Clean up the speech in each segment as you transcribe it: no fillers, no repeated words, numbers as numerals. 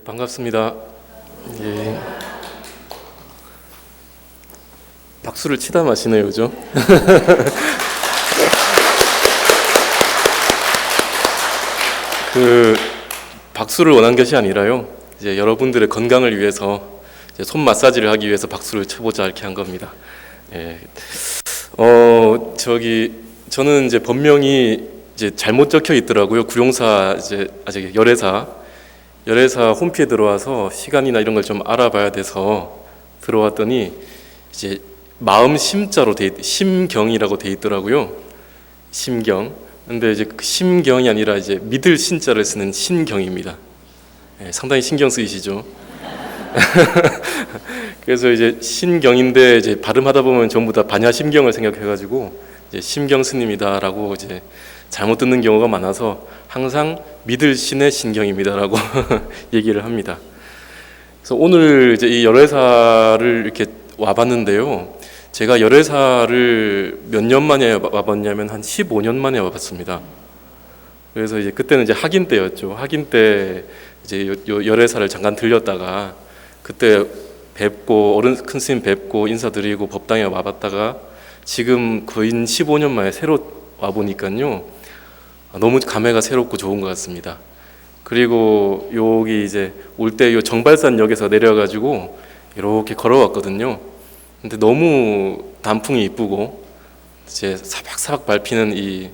반갑습니다. 예. 박수를 치다 마시네요, 그죠? 박수를 원한 것이 아니라요. 이제 여러분들의 건강을 위해서 이제 손 마사지를 하기 위해서 박수를 쳐보자 이렇게 한 겁니다. 예. 저는 이제 본명이 이제 잘못 적혀 있더라고요. 구룡사 아직 열애사 홈피에 들어와서 시간이나 이런 걸 좀 알아봐야 돼서 들어왔더니 이제 마음 심자로 심경이라고 돼 있더라고요. 심경. 근데 이제 심경이 아니라 이제 믿을 신자를 쓰는 신경입니다. 예, 상당히 신경 쓰이시죠? 그래서 이제 신경인데 이제 발음하다 보면 전부 다 반야심경을 생각해가지고 이제 심경 스님이다라고 이제 잘못 듣는 경우가 많아서 항상 믿을 신의 신경입니다라고 얘기를 합니다. 그래서 오늘 이제 이 열애사를 이렇게 와봤는데요. 제가 열애사를 몇 년 만에 와봤냐면 한 15년 만에 와봤습니다. 그래서 이제 그때는 이제 학인 때였죠. 학인 때 이제 열애사를 잠깐 들렸다가 그때 뵙고 큰 스님 뵙고 인사드리고 법당에 와봤다가 지금 거의 15년 만에 새로 와보니까요. 너무 감회가 새롭고 좋은 것 같습니다. 그리고 여기 이제 올 때 요 정발산역에서 내려가지고 이렇게 걸어왔거든요. 근데 너무 단풍이 이쁘고 이제 사박사박 밟히는 이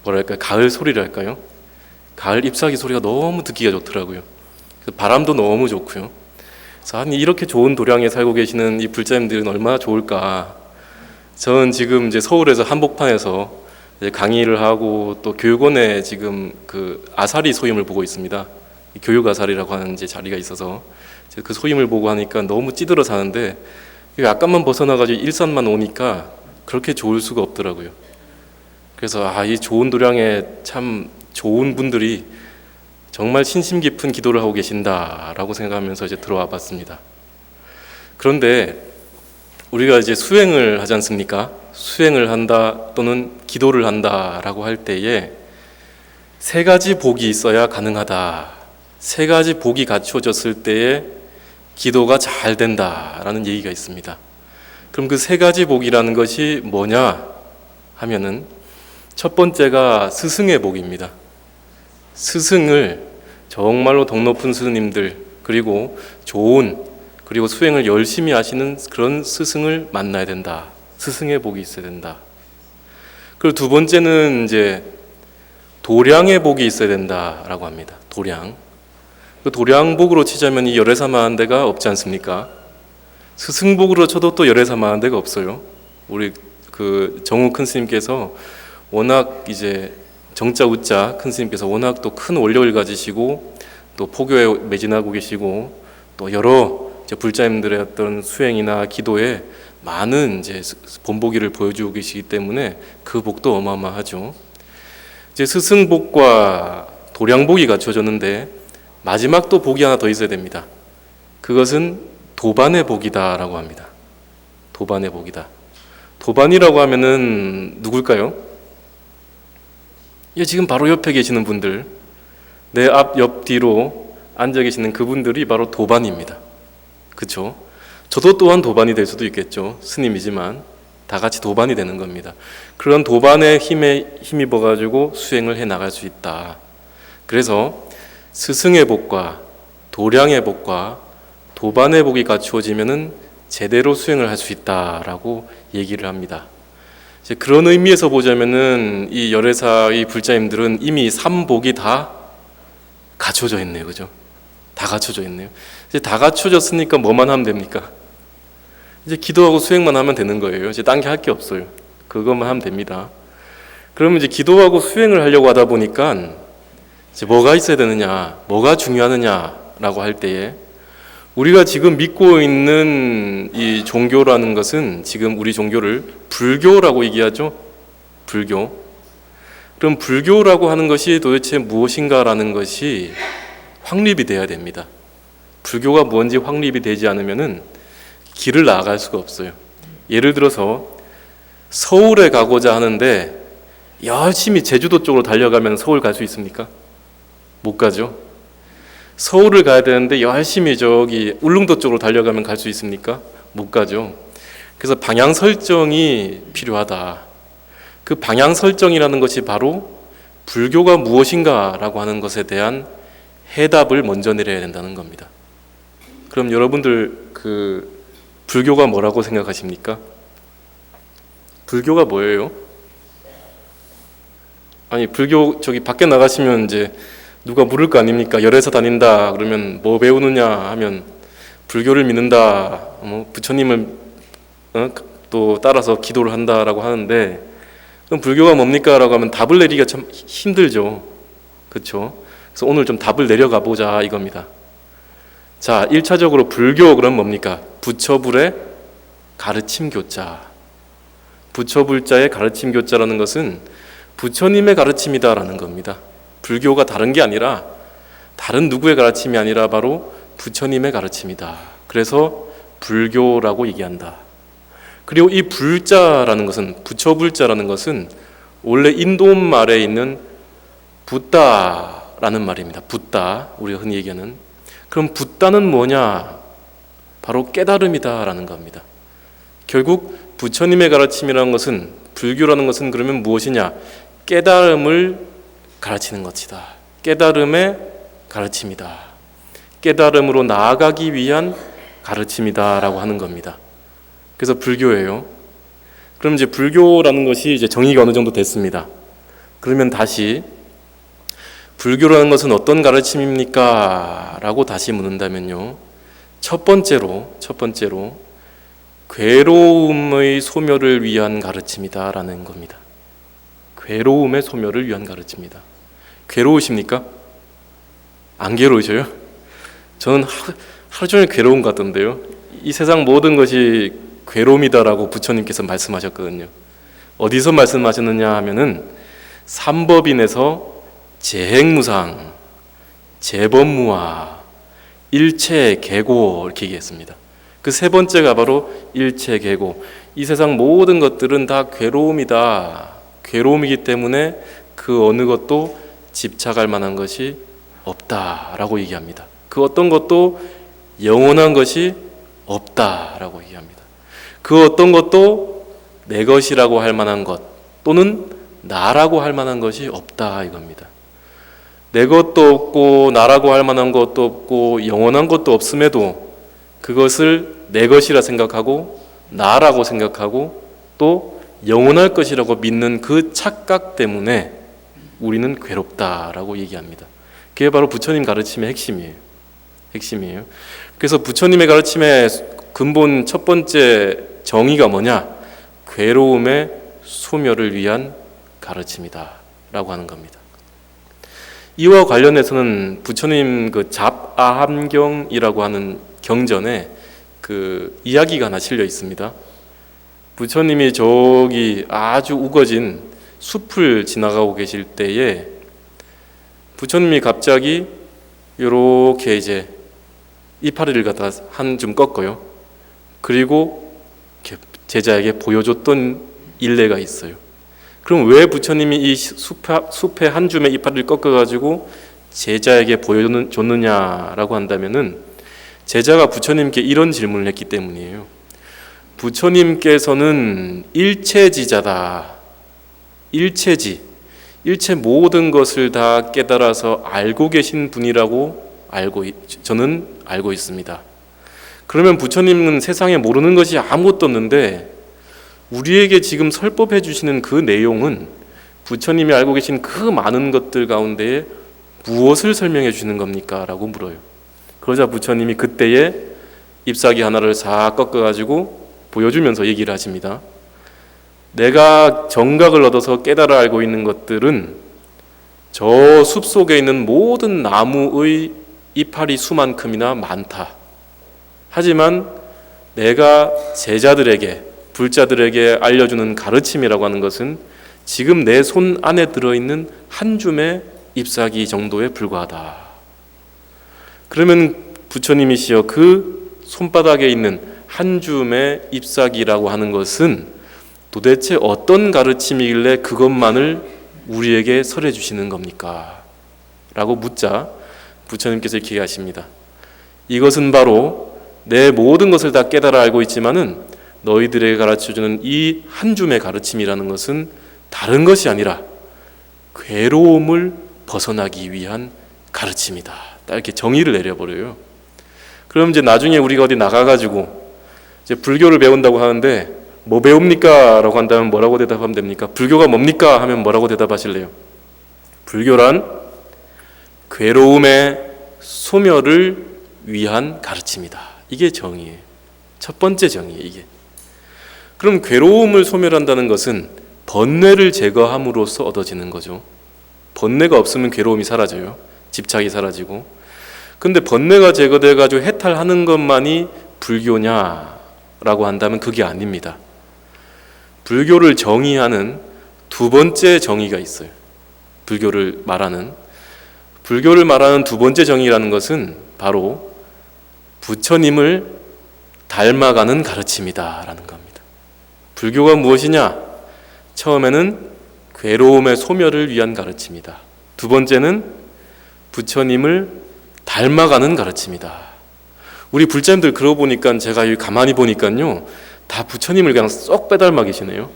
뭐랄까 가을 소리랄까요? 가을 잎사귀 소리가 너무 듣기가 좋더라고요. 바람도 너무 좋고요. 그래서 아니 이렇게 좋은 도량에 살고 계시는 이 불자님들은 얼마나 좋을까. 저는 지금 이제 서울에서 한복판에서 이제 강의를 하고 또 교육원에 지금 그 아사리 소임을 보고 있습니다. 교육 아사리라고 하는 이제 자리가 있어서 그 소임을 보고 하니까 너무 찌들어 사는데 약간만 벗어나가지고 일산만 오니까 그렇게 좋을 수가 없더라고요. 그래서 이 좋은 도량에 참 좋은 분들이 정말 신심 깊은 기도를 하고 계신다라고 생각하면서 이제 들어와 봤습니다. 그런데 우리가 이제 수행을 하지 않습니까? 수행을 한다 또는 기도를 한다라고 할 때에 세 가지 복이 있어야 가능하다. 세 가지 복이 갖추어졌을 때에 기도가 잘 된다라는 얘기가 있습니다. 그럼 그 세 가지 복이라는 것이 뭐냐 하면은 첫 번째가 스승의 복입니다. 스승을 정말로 덕 높은 스님들 그리고 그리고 수행을 열심히 하시는 그런 스승을 만나야 된다. 스승의 복이 있어야 된다. 그리고 두 번째는 이제 도량의 복이 있어야 된다라고 합니다. 도량. 그 도량복으로 치자면 이 열애사만한 데가 없지 않습니까? 스승복으로 쳐도 또 열애사만한 데가 없어요. 우리 그 정우 큰 스님께서 워낙 이제 정자 우자 큰 스님께서 워낙 또 큰 원력을 가지시고 또 포교에 매진하고 계시고 또 여러 이제 불자님들의 어떤 수행이나 기도에 많은 이제 본보기를 보여주고 계시기 때문에 그 복도 어마어마하죠. 이제 스승복과 도량복이 갖춰졌는데 마지막 또 복이 하나 더 있어야 됩니다. 그것은 도반의 복이다라고 합니다. 도반의 복이다. 도반이라고 하면은 누굴까요? 지금 바로 옆에 계시는 분들, 내 앞, 옆, 뒤로 앉아 계시는 그분들이 바로 도반입니다. 그렇죠? 저도 또한 도반이 될 수도 있겠죠. 스님이지만 다 같이 도반이 되는 겁니다. 그런 도반의 힘에 힘입어가지고 수행을 해 나갈 수 있다. 그래서 스승의 복과 도량의 복과 도반의 복이 갖추어지면은 제대로 수행을 할 수 있다라고 얘기를 합니다. 이제 그런 의미에서 보자면은 이 열애사의 불자님들은 이미 삼복이 다 갖춰져 있네요, 그죠? 다 갖춰져 있네요. 이제 다 갖춰졌으니까 뭐만 하면 됩니까? 이제 기도하고 수행만 하면 되는 거예요. 이제 딴 게 할 게 없어요. 그것만 하면 됩니다. 그러면 이제 기도하고 수행을 하려고 하다 보니까 이제 뭐가 있어야 되느냐, 뭐가 중요하느냐라고 할 때에 우리가 지금 믿고 있는 이 종교라는 것은 지금 우리 종교를 불교라고 얘기하죠. 불교. 그럼 불교라고 하는 것이 도대체 무엇인가라는 것이 확립이 돼야 됩니다. 불교가 뭔지 확립이 되지 않으면은 길을 나아갈 수가 없어요. 예를 들어서 서울에 가고자 하는데 열심히 제주도 쪽으로 달려가면 서울 갈 수 있습니까? 못 가죠. 서울을 가야 되는데 열심히 저기 울릉도 쪽으로 달려가면 갈 수 있습니까? 못 가죠. 그래서 방향 설정이 필요하다. 그 방향 설정이라는 것이 바로 불교가 무엇인가라고 하는 것에 대한 해답을 먼저 내려야 된다는 겁니다. 그럼 여러분들 그 불교가 뭐라고 생각하십니까? 불교가 뭐예요? 아니 불교 저기 밖에 나가시면 이제 누가 물을 거 아닙니까? 열애서 다닌다 그러면 뭐 배우느냐 하면 불교를 믿는다, 부처님을 또 따라서 기도를 한다라고 하는데 그럼 불교가 뭡니까? 라고 하면 답을 내리기가 참 힘들죠. 그렇죠? 그래서 오늘 좀 답을 내려가 보자 이겁니다. 자, 1차적으로 불교 그럼 뭡니까? 부처불의 가르침 교자. 부처불자의 가르침 교자라는 것은 부처님의 가르침이다라는 겁니다. 불교가 다른 게 아니라 다른 누구의 가르침이 아니라 바로 부처님의 가르침이다. 그래서 불교라고 얘기한다. 그리고 이 불자라는 것은 부처불자라는 것은 원래 인도 말에 있는 붓다라는 말입니다. 붓다 우리가 흔히 얘기하는. 그럼 붓다는 뭐냐? 바로 깨달음이다라는 겁니다. 결국 부처님의 가르침이라는 것은 불교라는 것은 그러면 무엇이냐? 깨달음을 가르치는 것이다. 깨달음의 가르침이다. 깨달음으로 나아가기 위한 가르침이다라고 하는 겁니다. 그래서 불교예요. 그럼 이제 불교라는 것이 이제 정의가 어느 정도 됐습니다. 그러면 다시 불교라는 것은 어떤 가르침입니까? 라고 다시 묻는다면요. 첫 번째로 괴로움의 소멸을 위한 가르침이다라는 겁니다. 괴로움의 소멸을 위한 가르침이다. 괴로우십니까? 안 괴로우셔요? 저는 하루 종일 괴로운 것 같던데요. 이 세상 모든 것이 괴로움이다라고 부처님께서 말씀하셨거든요. 어디서 말씀하셨느냐 하면은 삼법인에서 재행무상, 재범무화, 일체계고 이렇게 얘기했습니다. 그 세 번째가 바로 일체계고. 이 세상 모든 것들은 다 괴로움이다. 괴로움이기 때문에 그 어느 것도 집착할 만한 것이 없다라고 얘기합니다. 그 어떤 것도 영원한 것이 없다라고 얘기합니다. 그 어떤 것도 내 것이라고 할 만한 것 또는 나라고 할 만한 것이 없다 이겁니다. 내 것도 없고 나라고 할 만한 것도 없고 영원한 것도 없음에도 그것을 내 것이라 생각하고 나라고 생각하고 또 영원할 것이라고 믿는 그 착각 때문에 우리는 괴롭다라고 얘기합니다. 그게 바로 부처님 가르침의 핵심이에요. 그래서 부처님의 가르침의 근본 첫 번째 정의가 뭐냐? 괴로움의 소멸을 위한 가르침이다 라고 하는 겁니다. 이와 관련해서는 부처님 그 잡아함경이라고 하는 경전에 그 이야기가 하나 실려 있습니다. 부처님이 저기 아주 우거진 숲을 지나가고 계실 때에 부처님이 갑자기 이렇게 이제 이파리를 갖다 한 줌 꺾어요. 그리고 제자에게 보여줬던 일례가 있어요. 그럼 왜 부처님이 이 숲에 한 줌의 이파리를 꺾어가지고 제자에게 보여줬느냐라고 한다면은 제자가 부처님께 이런 질문을 했기 때문이에요. 부처님께서는 일체지자다. 일체지. 일체 모든 것을 다 깨달아서 알고 계신 분이라고 저는 알고 있습니다. 그러면 부처님은 세상에 모르는 것이 아무것도 없는데 우리에게 지금 설법해 주시는 그 내용은 부처님이 알고 계신 그 많은 것들 가운데 무엇을 설명해 주시는 겁니까? 라고 물어요. 그러자 부처님이 그때에 잎사귀 하나를 싹 꺾어가지고 보여주면서 얘기를 하십니다. 내가 정각을 얻어서 깨달아 알고 있는 것들은 저 숲속에 있는 모든 나무의 이파리 수만큼이나 많다. 하지만 내가 제자들에게 불자들에게 알려주는 가르침이라고 하는 것은 지금 내 손 안에 들어있는 한 줌의 잎사귀 정도에 불과하다. 그러면 부처님이시여 그 손바닥에 있는 한 줌의 잎사귀라고 하는 것은 도대체 어떤 가르침이길래 그것만을 우리에게 설해 주시는 겁니까? 라고 묻자 부처님께서 이렇게 하십니다. 이것은 바로 내 모든 것을 다 깨달아 알고 있지만은 너희들에게 가르쳐주는 이 한 줌의 가르침이라는 것은 다른 것이 아니라 괴로움을 벗어나기 위한 가르침이다. 딱 이렇게 정의를 내려버려요. 그럼 이제 나중에 우리가 어디 나가가지고 이제 불교를 배운다고 하는데 뭐 배웁니까? 라고 한다면 뭐라고 대답하면 됩니까? 불교가 뭡니까? 하면 뭐라고 대답하실래요? 불교란 괴로움의 소멸을 위한 가르침이다. 이게 정의예요. 첫 번째 정의예요, 이게. 그럼 괴로움을 소멸한다는 것은 번뇌를 제거함으로써 얻어지는 거죠. 번뇌가 없으면 괴로움이 사라져요. 집착이 사라지고. 근데 번뇌가 제거돼가지고 해탈하는 것만이 불교냐라고 한다면 그게 아닙니다. 불교를 정의하는 두 번째 정의가 있어요. 불교를 말하는 두 번째 정의라는 것은 바로 부처님을 닮아가는 가르침이다라는 겁니다. 불교가 무엇이냐? 처음에는 괴로움의 소멸을 위한 가르침이다. 두 번째는 부처님을 닮아가는 가르침이다. 우리 불자님들 그러고 보니까 제가 가만히 보니까요, 다 부처님을 그냥 쏙 빼닮아 계시네요.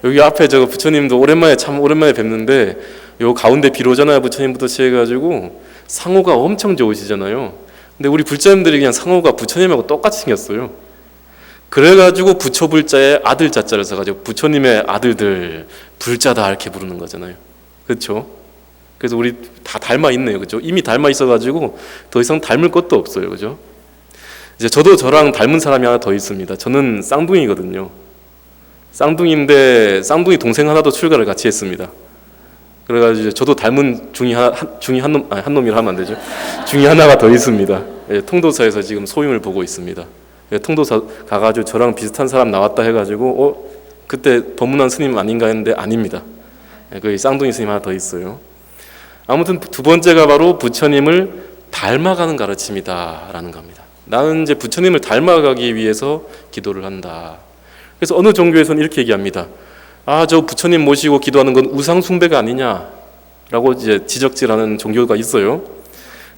여기 앞에 저 부처님도 참 오랜만에 뵙는데 요 가운데 비로자나 부처님부터 시작해가지고 상호가 엄청 좋으시잖아요. 근데 우리 불자님들이 그냥 상호가 부처님하고 똑같이 생겼어요. 그래가지고 부처불자에 아들 자자를 써가지고 부처님의 아들들 불자다 이렇게 부르는 거잖아요. 그렇죠? 그래서 우리 다 닮아 있네요. 그렇죠? 이미 닮아 있어가지고 더 이상 닮을 것도 없어요. 그렇죠? 이제 저도 저랑 닮은 사람이 하나 더 있습니다. 저는 쌍둥이거든요. 쌍둥이인데 쌍둥이 동생 하나도 출가를 같이 했습니다. 그래가지고 저도 닮은 중이 한 놈이라 하면 안 되죠. 중이 하나가 더 있습니다. 예, 통도사에서 지금 소임을 보고 있습니다. 예, 통도사 가가지고 저랑 비슷한 사람 나왔다 해가지고 그때 법문한 스님 아닌가 했는데 아닙니다. 예, 그 쌍둥이 스님 하나 더 있어요. 아무튼 두 번째가 바로 부처님을 닮아가는 가르침이다라는 겁니다. 나는 이제 부처님을 닮아가기 위해서 기도를 한다. 그래서 어느 종교에서는 이렇게 얘기합니다. 저 부처님 모시고 기도하는 건 우상 숭배가 아니냐라고 이제 지적질하는 종교가 있어요.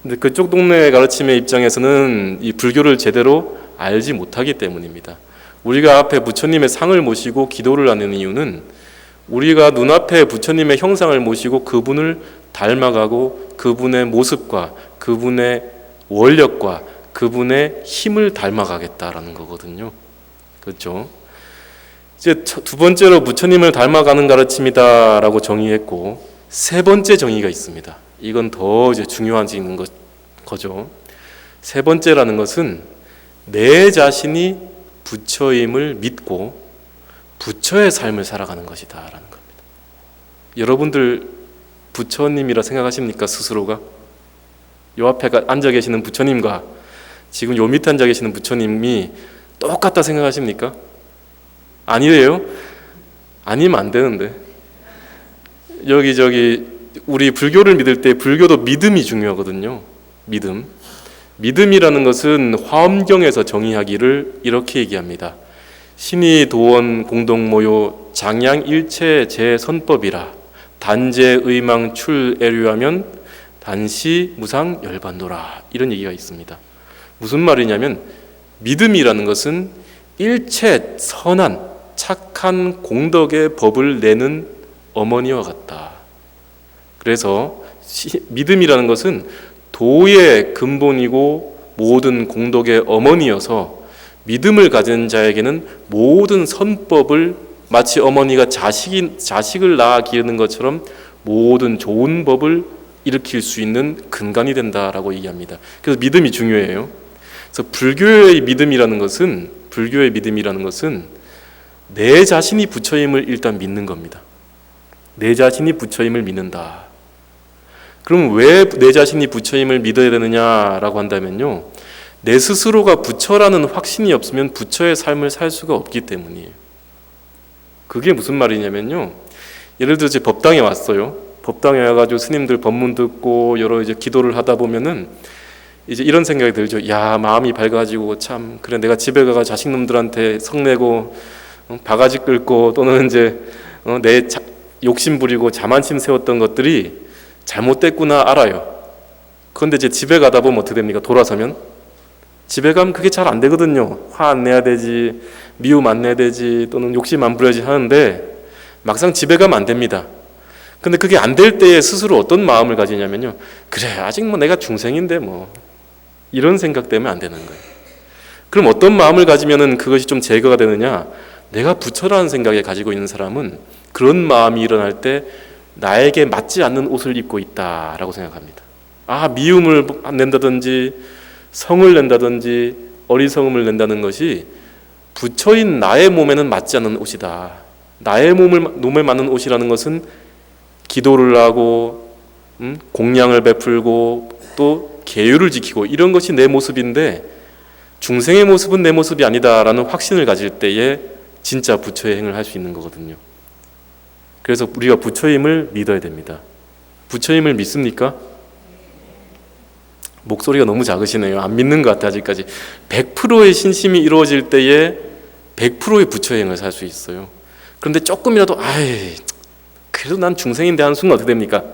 근데 그쪽 동네 가르침의 입장에서는 이 불교를 제대로 알지 못하기 때문입니다. 우리가 앞에 부처님의 상을 모시고 기도를 하는 이유는 우리가 눈앞에 부처님의 형상을 모시고 그분을 닮아가고 그분의 모습과 그분의 원력과 그분의 힘을 닮아가겠다라는 거거든요. 그렇죠? 이제 두 번째로 부처님을 닮아가는 가르침이다라고 정의했고, 세 번째 정의가 있습니다. 이건 더 이제 중요한 거죠. 세 번째라는 것은 내 자신이 부처임을 믿고 부처의 삶을 살아가는 것이다라는 겁니다. 여러분들 부처님이라 생각하십니까? 스스로가? 요 앞에 앉아 계시는 부처님과 지금 요 밑에 앉아 계시는 부처님이 똑같다 생각하십니까? 아니래요? 아니면 안 되는데. 우리 불교를 믿을 때 불교도 믿음이 중요하거든요. 믿음이라는 것은 화엄경에서 정의하기를 이렇게 얘기합니다. 신이 도원 공동모요 장양일체 제선법이라 단제 의망 출애류하면 단시 무상 열반도라, 이런 얘기가 있습니다. 무슨 말이냐면 믿음이라는 것은 일체 선한 착한 공덕의 법을 내는 어머니와 같다. 그래서 믿음이라는 것은 도의 근본이고 모든 공덕의 어머니여서 믿음을 가진 자에게는 모든 선법을 마치 어머니가 자식을 낳아 기르는 것처럼 모든 좋은 법을 일으킬 수 있는 근간이 된다라고 얘기합니다. 그래서 믿음이 중요해요. 그래서 불교의 믿음이라는 것은 내 자신이 부처임을 일단 믿는 겁니다. 내 자신이 부처임을 믿는다. 그럼 왜 내 자신이 부처임을 믿어야 되느냐라고 한다면요, 내 스스로가 부처라는 확신이 없으면 부처의 삶을 살 수가 없기 때문이에요. 그게 무슨 말이냐면요, 예를 들어 제 법당에 왔어요. 법당에 와가지고 스님들 법문 듣고 여러 이제 기도를 하다 보면은 이제 이런 생각이 들죠. 야, 마음이 밝아지고 참 그래, 내가 집에 가서 자식놈들한테 성내고 바가지 긁고 또는 이제 욕심 부리고 자만심 세웠던 것들이 잘못됐구나 알아요. 그런데 이제 집에 가다 보면 어떻게 됩니까? 돌아서면 집에 가면 그게 잘 안 되거든요. 화 안 내야 되지, 미움 안 내야 되지, 또는 욕심 안 부려야지 하는데 막상 집에 가면 안 됩니다. 근데 그게 안 될 때에 스스로 어떤 마음을 가지냐면요, 그래 아직 뭐 내가 중생인데 뭐 이런 생각 때문에 안 되는 거예요. 그럼 어떤 마음을 가지면은 그것이 좀 제거가 되느냐? 내가 부처라는 생각에 가지고 있는 사람은 그런 마음이 일어날 때 나에게 맞지 않는 옷을 입고 있다라고 생각합니다. 미움을 낸다든지 성을 낸다든지 어리석음을 낸다는 것이 부처인 나의 몸에는 맞지 않는 옷이다. 나의 몸에 맞는 옷이라는 것은 기도를 하고 공양을 베풀고 또 계율을 지키고 이런 것이 내 모습인데 중생의 모습은 내 모습이 아니다라는 확신을 가질 때에 진짜 부처의 행을 할 수 있는 거거든요. 그래서 우리가 부처임을 믿어야 됩니다. 부처임을 믿습니까? 목소리가 너무 작으시네요. 안 믿는 것 같아요. 아직까지 100%의 신심이 이루어질 때에 100%의 부처의 행을 살 수 있어요. 그런데 조금이라도 그래도 난 중생인데 하는 순간 어떻게 됩니까?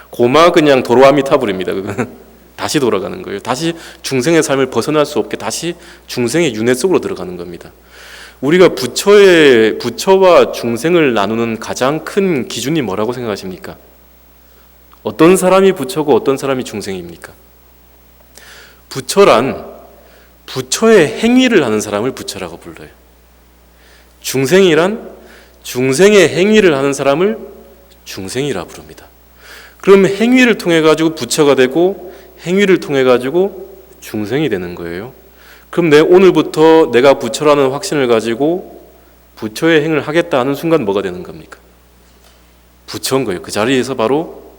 고마 그냥 도로아미 타버립니다. 그거는 다시 돌아가는 거예요. 다시 중생의 삶을 벗어날 수 없게 다시 중생의 윤회 속으로 들어가는 겁니다. 우리가 부처와 중생을 나누는 가장 큰 기준이 뭐라고 생각하십니까? 어떤 사람이 부처고 어떤 사람이 중생입니까? 부처란 부처의 행위를 하는 사람을 부처라고 불러요. 중생이란 중생의 행위를 하는 사람을 중생이라 부릅니다. 그럼 행위를 통해 가지고 부처가 되고 행위를 통해 가지고 중생이 되는 거예요. 그럼 오늘부터 내가 부처라는 확신을 가지고 부처의 행을 하겠다 하는 순간 뭐가 되는 겁니까? 부처인 거예요. 그 자리에서 바로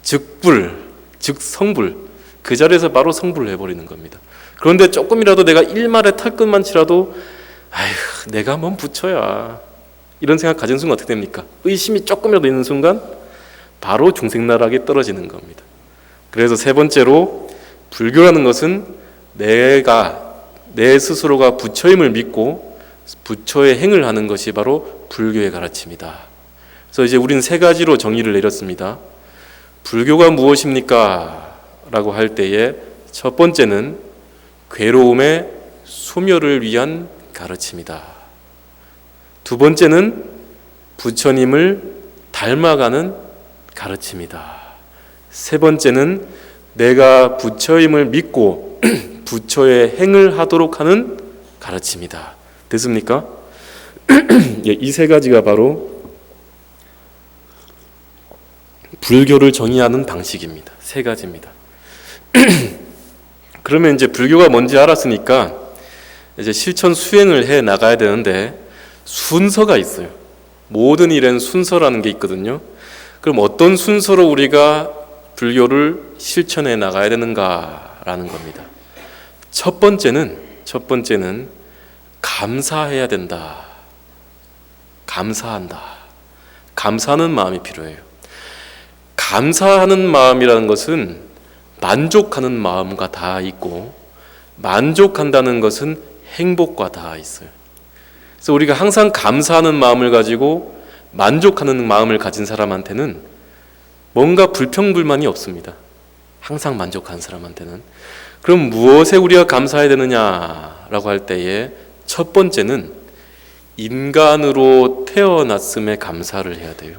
즉불, 즉 성불, 그 자리에서 바로 성불을 해버리는 겁니다. 그런데 조금이라도 내가 일말의 털끝만 치라도 내가 뭔 부처야 이런 생각 가진 순간 어떻게 됩니까? 의심이 조금이라도 있는 순간 바로 중생나락에 떨어지는 겁니다. 그래서 세 번째로 불교라는 것은 내 스스로가 부처임을 믿고 부처의 행을 하는 것이 바로 불교의 가르침이다. 그래서 이제 우리는 세 가지로 정의를 내렸습니다. 불교가 무엇입니까? 라고 할 때에 첫 번째는 괴로움의 소멸을 위한 가르침이다. 두 번째는 부처님을 닮아가는 가르침이다. 세 번째는 내가 부처임을 믿고 부처의 행을 하도록 하는 가르침이다. 됐습니까? 이 세 가지가 바로 불교를 정의하는 방식입니다. 세 가지입니다. 그러면 이제 불교가 뭔지 알았으니까 이제 실천 수행을 해 나가야 되는데 순서가 있어요. 모든 일엔 순서라는 게 있거든요. 그럼 어떤 순서로 우리가 불교를 실천해 나가야 되는가라는 겁니다. 첫 번째는 감사해야 된다. 감사한다. 감사하는 마음이 필요해요. 감사하는 마음이라는 것은 만족하는 마음과 다 있고 만족한다는 것은 행복과 다 있어요. 그래서 우리가 항상 감사하는 마음을 가지고 만족하는 마음을 가진 사람한테는 뭔가 불평불만이 없습니다. 항상 만족하는 사람한테는. 그럼 무엇에 우리가 감사해야 되느냐라고 할 때에 첫 번째는 인간으로 태어났음에 감사를 해야 돼요.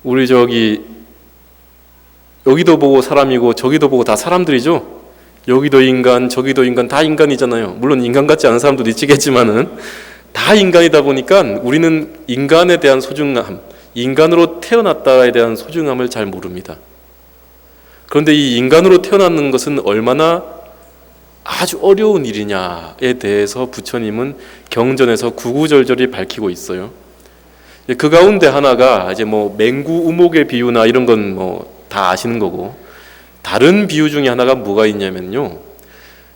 우리 여기도 보고 사람이고 저기도 보고 다 사람들이죠. 여기도 인간, 저기도 인간, 다 인간이잖아요. 물론 인간 같지 않은 사람도 있겠지만은 다 인간이다 보니까 우리는 인간에 대한 소중함, 인간으로 태어났다에 대한 소중함을 잘 모릅니다. 그런데 이 인간으로 태어나는 것은 얼마나 아주 어려운 일이냐에 대해서 부처님은 경전에서 구구절절히 밝히고 있어요. 그 가운데 하나가 이제 맹구 우목의 비유나 이런 건 다 아시는 거고, 다른 비유 중에 하나가 뭐가 있냐면요,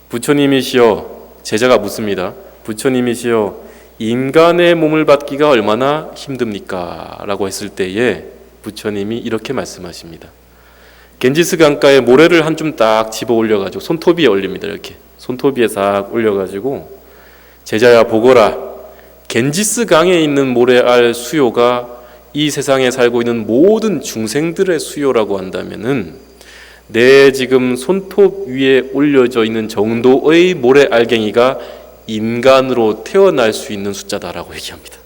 부처님이시여, 제자가 묻습니다. 부처님이시여, 인간의 몸을 받기가 얼마나 힘듭니까? 라고 했을 때에 부처님이 이렇게 말씀하십니다. 겐지스 강가에 모래를 한 줌 딱 집어 올려가지고 손톱 위에 올립니다. 이렇게 손톱 위에 싹 올려가지고 제자야 보거라, 겐지스 강에 있는 모래알 수요가 이 세상에 살고 있는 모든 중생들의 수요라고 한다면은 내 지금 손톱 위에 올려져 있는 정도의 모래 알갱이가 인간으로 태어날 수 있는 숫자다라고 얘기합니다.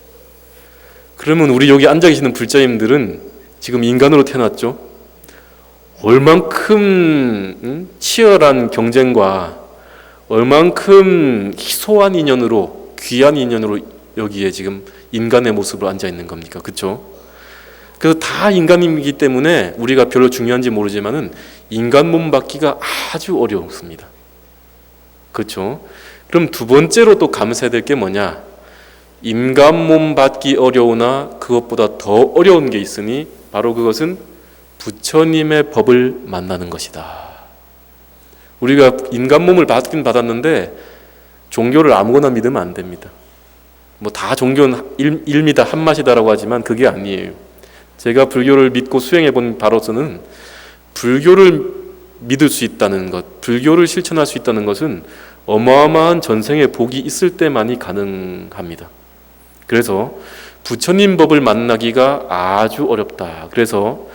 그러면 우리 여기 앉아 계시는 불자님들은 지금 인간으로 태어났죠? 얼만큼 치열한 경쟁과 얼만큼 희소한 인연으로, 귀한 인연으로 여기에 지금 인간의 모습으로 앉아 있는 겁니까? 그렇죠? 그래서 다 인간이기 때문에 우리가 별로 중요한지 모르지만은 인간 몸 받기가 아주 어렵습니다. 그렇죠? 그럼 두 번째로 또 감사해야 될 게 뭐냐? 인간 몸 받기 어려우나 그것보다 더 어려운 게 있으니 바로 그것은 부처님의 법을 만나는 것이다. 우리가 인간 몸을 받긴 받았는데 종교를 아무거나 믿으면 안 됩니다. 뭐 다 종교는 일미다 한맛이다라고 하지만 그게 아니에요. 제가 불교를 믿고 수행해 본 바로서는 불교를 믿을 수 있다는 것, 불교를 실천할 수 있다는 것은 어마어마한 전생의 복이 있을 때만이 가능합니다. 그래서 부처님 법을 만나기가 아주 어렵다. 그래서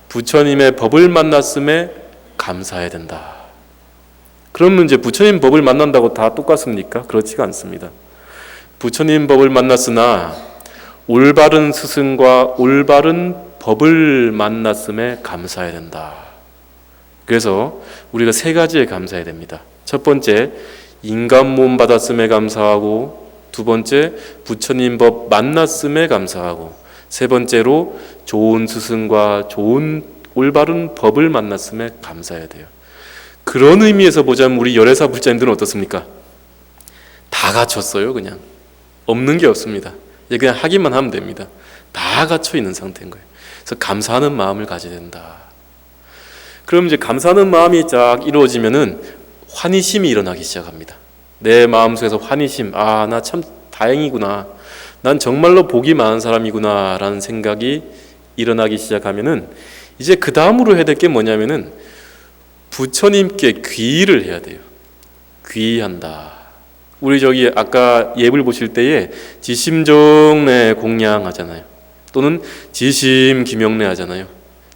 부처님의 법을 만났음에 감사해야 된다. 그러면 이제 부처님 법을 만난다고 다 똑같습니까? 그렇지가 않습니다. 부처님 법을 만났으나 올바른 스승과 올바른 법을 만났음에 감사해야 된다. 그래서 우리가 세 가지에 감사해야 됩니다. 첫 번째, 인간 몸 받았음에 감사하고, 두 번째, 부처님 법 만났음에 감사하고, 세 번째로 좋은 스승과 좋은 올바른 법을 만났음에 감사해야 돼요. 그런 의미에서 보자면 우리 열애사 불자님들은 어떻습니까? 다 갖췄어요. 그냥 없는 게 없습니다. 이제 그냥 하기만 하면 됩니다. 다 갖춰 있는 상태인 거예요. 그래서 감사하는 마음을 가져야 된다. 그럼 이제 감사하는 마음이 쫙 이루어지면은 환희심이 일어나기 시작합니다. 내 마음속에서 환희심, 아, 나 참 다행이구나, 난 정말로 복이 많은 사람이구나 라는 생각이 일어나기 시작하면은 이제 그 다음으로 해야 될 게 뭐냐면은 부처님께 귀의를 해야 돼요. 귀의한다. 우리 저기 아까 예불 보실 때에 지심정래 공양하잖아요. 또는 지심기명래 하잖아요.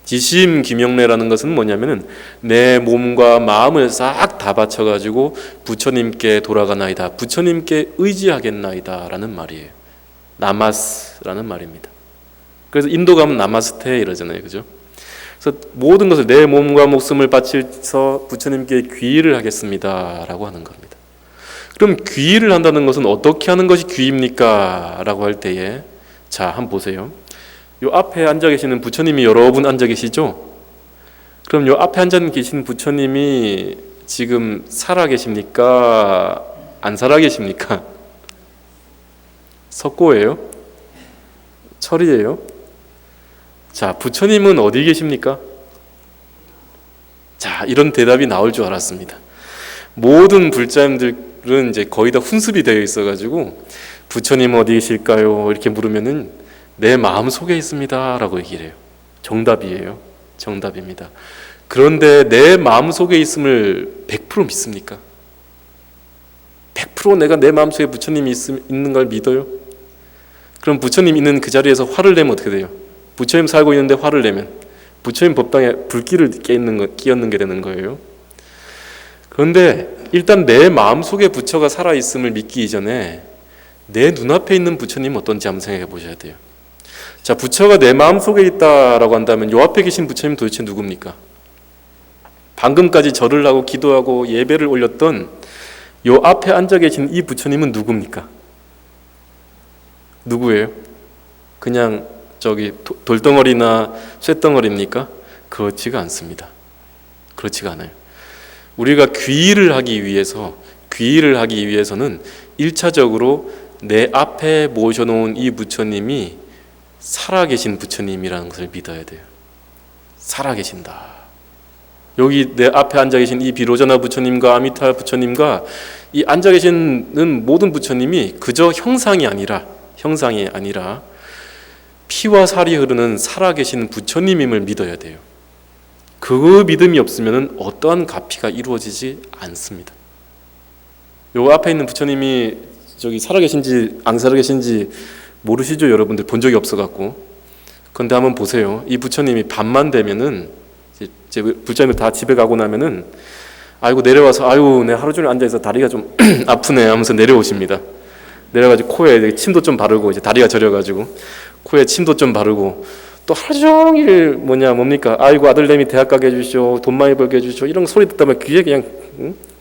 지심기명래라는 것은 뭐냐면은 내 몸과 마음을 싹 다 바쳐가지고 부처님께 돌아가나이다, 부처님께 의지하겠나이다 라는 말이에요. 나마스라는 말입니다. 그래서 인도 가면 나마스테 이러잖아요. 그죠? 그래서 모든 것을 내 몸과 목숨을 바쳐서 부처님께 귀의를 하겠습니다 라고 하는 겁니다. 그럼 귀의를 한다는 것은 어떻게 하는 것이 귀입니까? 라고 할 때에 자, 한번 보세요. 요 앞에 앉아 계시는 부처님이 여러 분 앉아 계시죠? 그럼 요 앞에 앉아 계신 부처님이 지금 살아 계십니까? 안 살아 계십니까? 석고예요? 철이에요? 자, 부처님은 어디 계십니까? 자, 이런 대답이 나올 줄 알았습니다. 모든 불자님들은 이제 거의 다 훈습이 되어 있어가지고 부처님 어디 계실까요? 이렇게 물으면은 내 마음 속에 있습니다 라고 얘기를 해요. 정답이에요. 정답입니다. 그런데 내 마음 속에 있음을 100% 믿습니까? 100% 내가 내 마음 속에 부처님이 있는 걸 믿어요? 그럼 부처님 있는 그 자리에서 화를 내면 어떻게 돼요? 부처님 살고 있는데 화를 내면 부처님 법당에 불길을 끼얹는 게 되는 거예요. 그런데 일단 내 마음속에 부처가 살아있음을 믿기 이전에 내 눈앞에 있는 부처님은 어떤지 한번 생각해 보셔야 돼요. 자, 부처가 내 마음속에 있다라고 한다면 요 앞에 계신 부처님 도대체 누굽니까? 방금까지 절을 하고 기도하고 예배를 올렸던 요 앞에 앉아 계신 이 부처님은 누굽니까? 누구예요? 그냥 저기 돌덩어리나 쇳덩어리입니까? 그렇지가 않습니다. 그렇지가 않아요. 우리가 귀의를 하기 위해서는 1차적으로 내 앞에 모셔놓은 이 부처님이 살아계신 부처님이라는 것을 믿어야 돼요. 살아계신다. 여기 내 앞에 앉아 계신 이 비로자나 부처님과 아미타 부처님과 이 앉아 계시는 모든 부처님이 그저 형상이 아니라 피와 살이 흐르는 살아계신 부처님임을 믿어야 돼요. 그 믿음이 없으면 어떠한 가피가 이루어지지 않습니다. 요 앞에 있는 부처님이 저기 살아계신지 안 살아계신지 모르시죠? 여러분들 본 적이 없어갖고. 그런데 한번 보세요. 이 부처님이 밤만 되면은 이제 불자님들 다 집에 가고 나면은 아이고 내려와서 아유 내 하루 종일 앉아 있어 다리가 좀 아프네 하면서 내려오십니다. 내려가지고 코에 침도 좀 바르고 이제 다리가 저려가지고 코에 침도 좀 바르고 또 하루 종일 뭡니까 아이고 아들내미 대학 가게 해주시오 돈 많이 벌게 해주시오 이런 소리 듣다 보면 귀에 그냥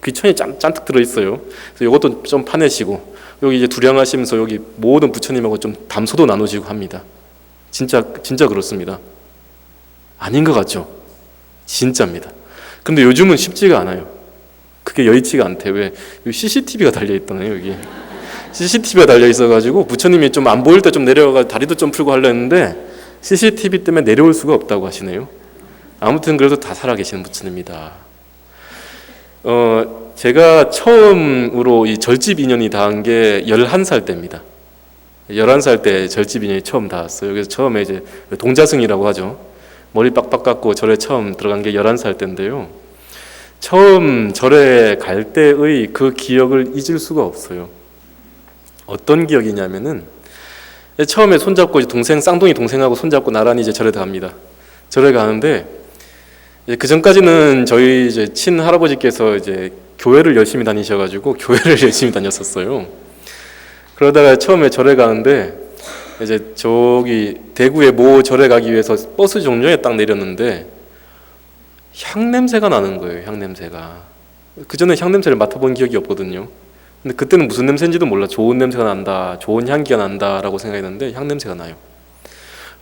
귀천이 잔뜩 들어 있어요. 그래서 이것도 좀 파내시고 여기 이제 두량하시면서 여기 모든 부처님하고 좀 담소도 나누시고 합니다. 진짜 그렇습니다. 아닌 것 같죠? 진짜입니다. 근데 요즘은 쉽지가 않아요. 그게 여의치가 않대. 왜? CCTV가 달려있잖아요 여기. CCTV가 달려있어가지고 부처님이 좀 안 보일 때 좀 내려가 다리도 좀 풀고 하려 했는데 CCTV 때문에 내려올 수가 없다고 하시네요. 아무튼 그래도 다 살아계시는 부처님입니다. 제가 처음으로 이 절집 인연이 닿은 게 11살 때입니다. 11살 때 절집 인연이 처음 닿았어요. 그래서 처음에 이제 동자승이라고 하죠. 머리 빡빡 깎고 절에 처음 들어간 게 11살 때인데요. 처음 절에 갈 때의 그 기억을 잊을 수가 없어요. 어떤 기억이냐면은 처음에 손잡고 이제 쌍둥이 동생하고 손잡고 나란히 이제 절에 갑니다. 절에 가는데 그 전까지는 저희 이제 친할아버지께서 이제 교회를 열심히 다니셔가지고 교회를 열심히 다녔었어요. 그러다가 처음에 절에 가는데 이제 저기 대구의 모 절에 가기 위해서 버스 정류장에 딱 내렸는데 향 냄새가 나는 거예요. 향 냄새가. 그 전에 향 냄새를 맡아본 기억이 없거든요. 근데 그때는 무슨 냄새인지도 몰라. 좋은 냄새가 난다, 좋은 향기가 난다라고 생각했는데 향 냄새가 나요.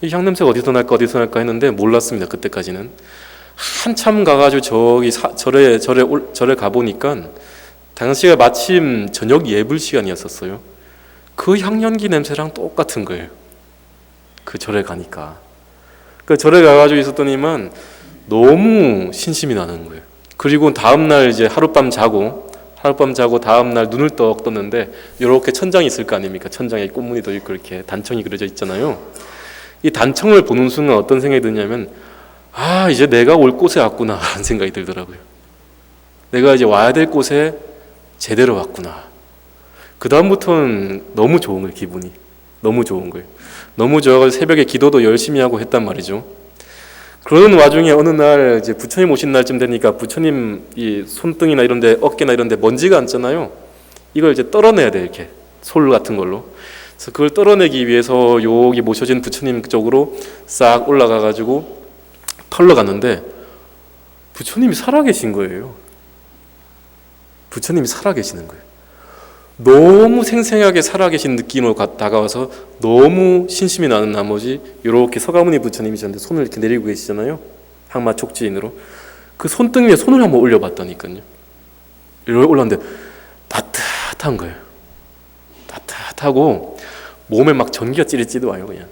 이 향 냄새가 어디서 날까 했는데 몰랐습니다. 그때까지는. 한참 가가지고 저기 절에 가보니까 당시가 마침 저녁 예불 시간이었었어요. 그 향연기 냄새랑 똑같은 거예요. 그 절에 가니까. 그 절에 가가지고 있었더니만 너무 신심이 나는 거예요. 그리고 다음날 이제 하룻밤 자고 다음날 눈을 떡 떴는데 이렇게 천장이 있을 거 아닙니까? 천장에 꽃무늬도 있고 이렇게 단청이 그려져 있잖아요. 이 단청을 보는 순간 어떤 생각이 드냐면 아 이제 내가 올 곳에 왔구나 라는 생각이 들더라고요. 내가 이제 와야 될 곳에 제대로 왔구나. 그 다음부터는 너무 좋은 거예요. 기분이 너무 좋은 거예요. 너무 좋아가지고 새벽에 기도도 열심히 하고 했단 말이죠. 그러는 와중에 어느 날 이제 부처님 오신 날쯤 되니까 부처님 이 손등이나 이런데 어깨나 이런데 먼지가 앉잖아요. 이걸 이제 떨어내야 돼 이렇게 솔 같은 걸로. 그래서 그걸 떨어내기 위해서 여기 모셔진 부처님 쪽으로 싹 올라가가지고 털러 갔는데 부처님이 살아계신 거예요. 부처님이 살아계시는 거예요. 너무 생생하게 살아계신 느낌으로 다가와서 너무 신심이 나는 나머지 이렇게 서가모니 부처님이셨는데 손을 이렇게 내리고 계시잖아요. 항마 촉지인으로. 그 손등 위에 손을 한번 올려봤다니까요. 이렇게 올랐는데 따뜻한 거예요. 따뜻하고 몸에 막 전기가 찌릿찌릿 와요. 그냥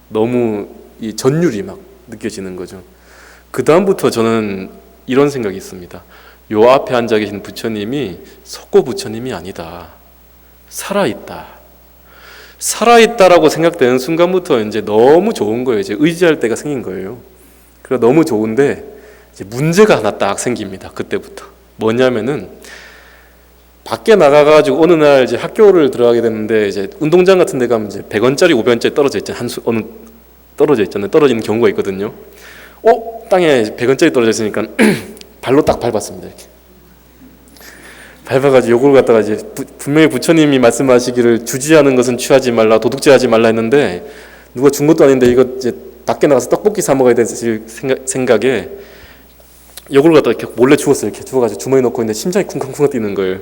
너무 이 전율이 막 느껴지는 거죠. 그 다음부터 저는 이런 생각이 있습니다. 요 앞에 앉아 계신 부처님이 석고 부처님이 아니다. 살아있다라고 생각되는 순간부터 이제 너무 좋은 거예요. 이제 의지할 때가 생긴 거예요. 그래 너무 좋은데 이제 문제가 하나 딱 생깁니다. 그때부터 뭐냐면은 밖에 나가가지고 어느 날 이제 학교를 들어가게 됐는데 이제 운동장 같은 데 가면 이제 100원짜리 500원짜리 떨어져 있잖아요. 떨어지는 경우가 있거든요. 땅에 100원짜리 떨어져 있으니까 발로 딱 밟았습니다. 이렇게 밟아가지고 요걸 갖다가 이제 분명히 부처님이 말씀하시기를 주지하는 것은 취하지 말라, 도둑질하지 말라 했는데 누가 준 것도 아닌데 이거 이제 밖에 나가서 떡볶이 사 먹어야 될 생각에 요걸 갖다가 이렇게 몰래 주웠어요. 이렇게 주워가지고 주머니 넣고 있는데 심장이 쿵쾅쿵쾅 뛰는 거예요.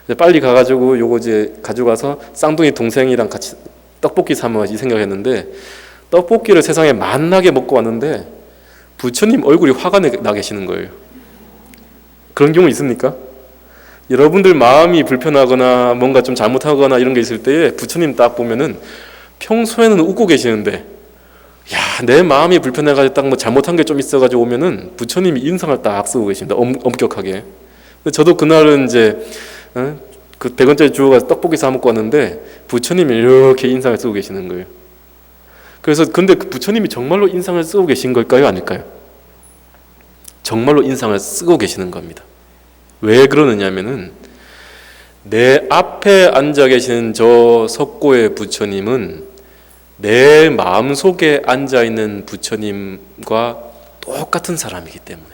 이제 빨리 가가지고 요거 이제 가져가서 쌍둥이 동생이랑 같이 떡볶이 사 먹어야지 생각했는데 떡볶이를 세상에 맛나게 먹고 왔는데 부처님 얼굴이 화가 나 계시는 거예요. 그런 경우 있습니까? 여러분들 마음이 불편하거나 뭔가 좀 잘못하거나 이런 게 있을 때에 부처님 딱 보면은 평소에는 웃고 계시는데 내 마음이 불편해가지고 딱 뭐 잘못한 게 좀 있어가지고 오면은 부처님이 인상을 딱 쓰고 계십니다. 엄격하게. 근데 저도 그날은 이제 그 100원짜리 주워가서 떡볶이 사 먹고 왔는데 부처님이 이렇게 인상을 쓰고 계시는 거예요. 그래서 근데 그 부처님이 정말로 인상을 쓰고 계신 걸까요? 아닐까요? 정말로 인상을 쓰고 계시는 겁니다. 왜 그러느냐면은 내 앞에 앉아 계시는 저 석고의 부처님은 내 마음속에 앉아 있는 부처님과 똑같은 사람이기 때문에.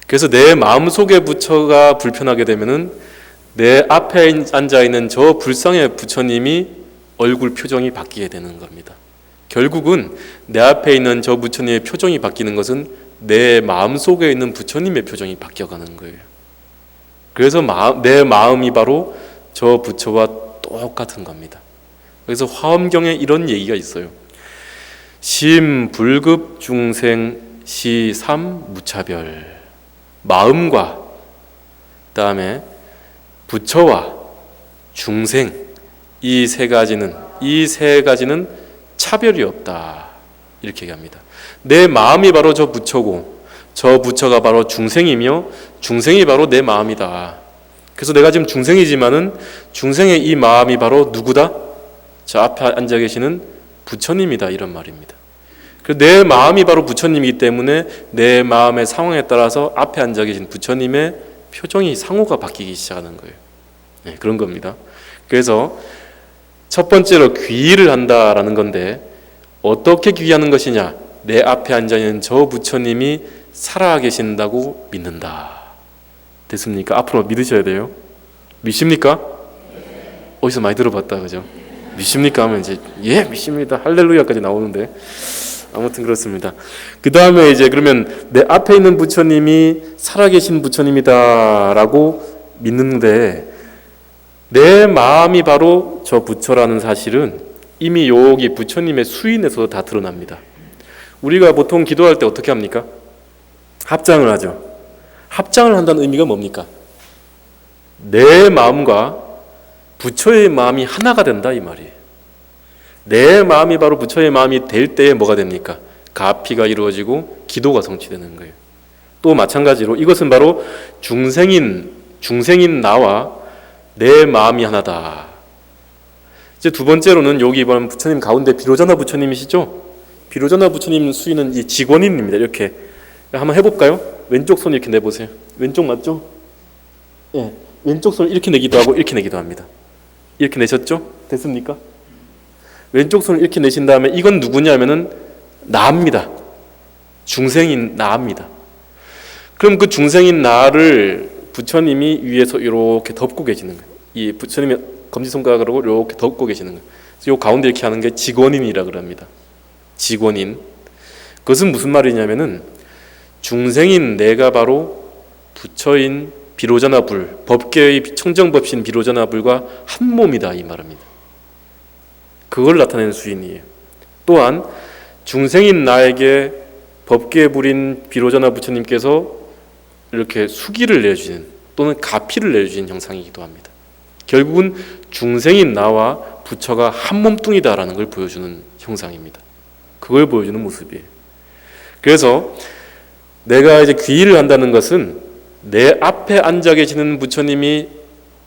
그래서 내 마음속에 부처가 불편하게 되면은 내 앞에 앉아있는 저 불상의 부처님이 얼굴 표정이 바뀌게 되는 겁니다. 결국은 내 앞에 있는 저 부처님의 표정이 바뀌는 것은 내 마음속에 있는 부처님의 표정이 바뀌어가는 거예요. 그래서 내 마음이 바로 저 부처와 똑같은 겁니다. 그래서 화엄경에 이런 얘기가 있어요. 심불급 중생 시삼 무차별. 마음과 그다음에 부처와 중생 이 세 가지는 차별이 없다. 이렇게 얘기합니다. 내 마음이 바로 저 부처고 저 부처가 바로 중생이며 중생이 바로 내 마음이다. 그래서 내가 지금 중생이지만은 중생의 이 마음이 바로 누구다? 저 앞에 앉아 계시는 부처님이다. 이런 말입니다. 내 마음이 바로 부처님이기 때문에 내 마음의 상황에 따라서 앞에 앉아 계신 부처님의 표정이 상호가 바뀌기 시작하는 거예요. 네, 그런 겁니다. 그래서 첫 번째로 귀의를 한다라는 건데 어떻게 귀의하는 것이냐? 내 앞에 앉아 있는 저 부처님이 살아계신다고 믿는다. 됐습니까? 앞으로 믿으셔야 돼요. 믿습니까? 어디서 많이 들어봤다, 그죠? 믿습니까? 하면 이제 예, 믿습니다. 할렐루야까지 나오는데 아무튼 그렇습니다. 그 다음에 이제 그러면 내 앞에 있는 부처님이 살아계신 부처님이다라고 믿는데 내 마음이 바로 저 부처라는 사실은 이미 여기 부처님의 수인에서도 다 드러납니다. 우리가 보통 기도할 때 어떻게 합니까? 합장을 하죠. 합장을 한다는 의미가 뭡니까? 내 마음과 부처의 마음이 하나가 된다 이 말이에요. 내 마음이 바로 부처의 마음이 될 때에 뭐가 됩니까? 가피가 이루어지고 기도가 성취되는 거예요. 또 마찬가지로 이것은 바로 중생인 나와 내 마음이 하나다. 이제 두 번째로는 여기 이번 부처님 가운데 비로자나 부처님이시죠? 비로자나 부처님 수위는 이 직원인입니다. 이렇게 한번 해볼까요? 왼쪽 손 이렇게 내보세요. 왼쪽 맞죠? 예, 왼쪽 손을 이렇게 내기도 하고 이렇게 내기도 합니다. 이렇게 내셨죠? 됐습니까? 왼쪽 손을 이렇게 내신 다음에 이건 누구냐면은 나입니다. 중생인 나입니다. 그럼 그 중생인 나를 부처님이 위에서 이렇게 덮고 계시는 거예요. 이 부처님이 검지손가락으로 이렇게 덮고 계시는 거예요. 그래서 이 가운데 이렇게 하는 게 직원인이라 그럽니다. 직원인. 그것은 무슨 말이냐면은 중생인 내가 바로 부처인 비로자나 불, 법계의 청정법신 비로자나 불과 한 몸이다 이 말입니다. 그걸 나타내는 수인이에요. 또한 중생인 나에게 법계의 불인 비로자나 부처님께서 이렇게 수기를 내주시는 또는 가피를 내주시는 형상이기도 합니다. 결국은 중생인 나와 부처가 한 몸뚱이다라는 걸 보여주는 형상입니다. 그걸 보여주는 모습이에요. 그래서 내가 이제 귀의를 한다는 것은 내 앞에 앉아 계시는 부처님이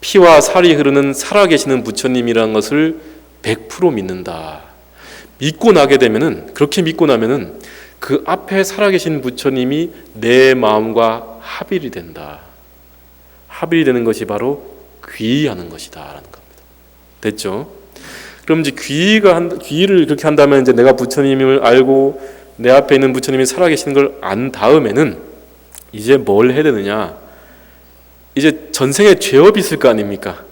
피와 살이 흐르는 살아계시는 부처님이라는 것을 100% 믿는다. 믿고 나게 되면은 그렇게 믿고 나면은 그 앞에 살아계신 부처님이 내 마음과 합일이 된다. 합일이 되는 것이 바로 귀의하는 것이다라는 겁니다. 됐죠? 그럼 이제 귀의를 그렇게 한다면 이제 내가 부처님을 알고 내 앞에 있는 부처님이 살아계시는 걸 안 다음에는 이제 뭘 해야 되느냐? 이제 전생에 죄업이 있을 거 아닙니까?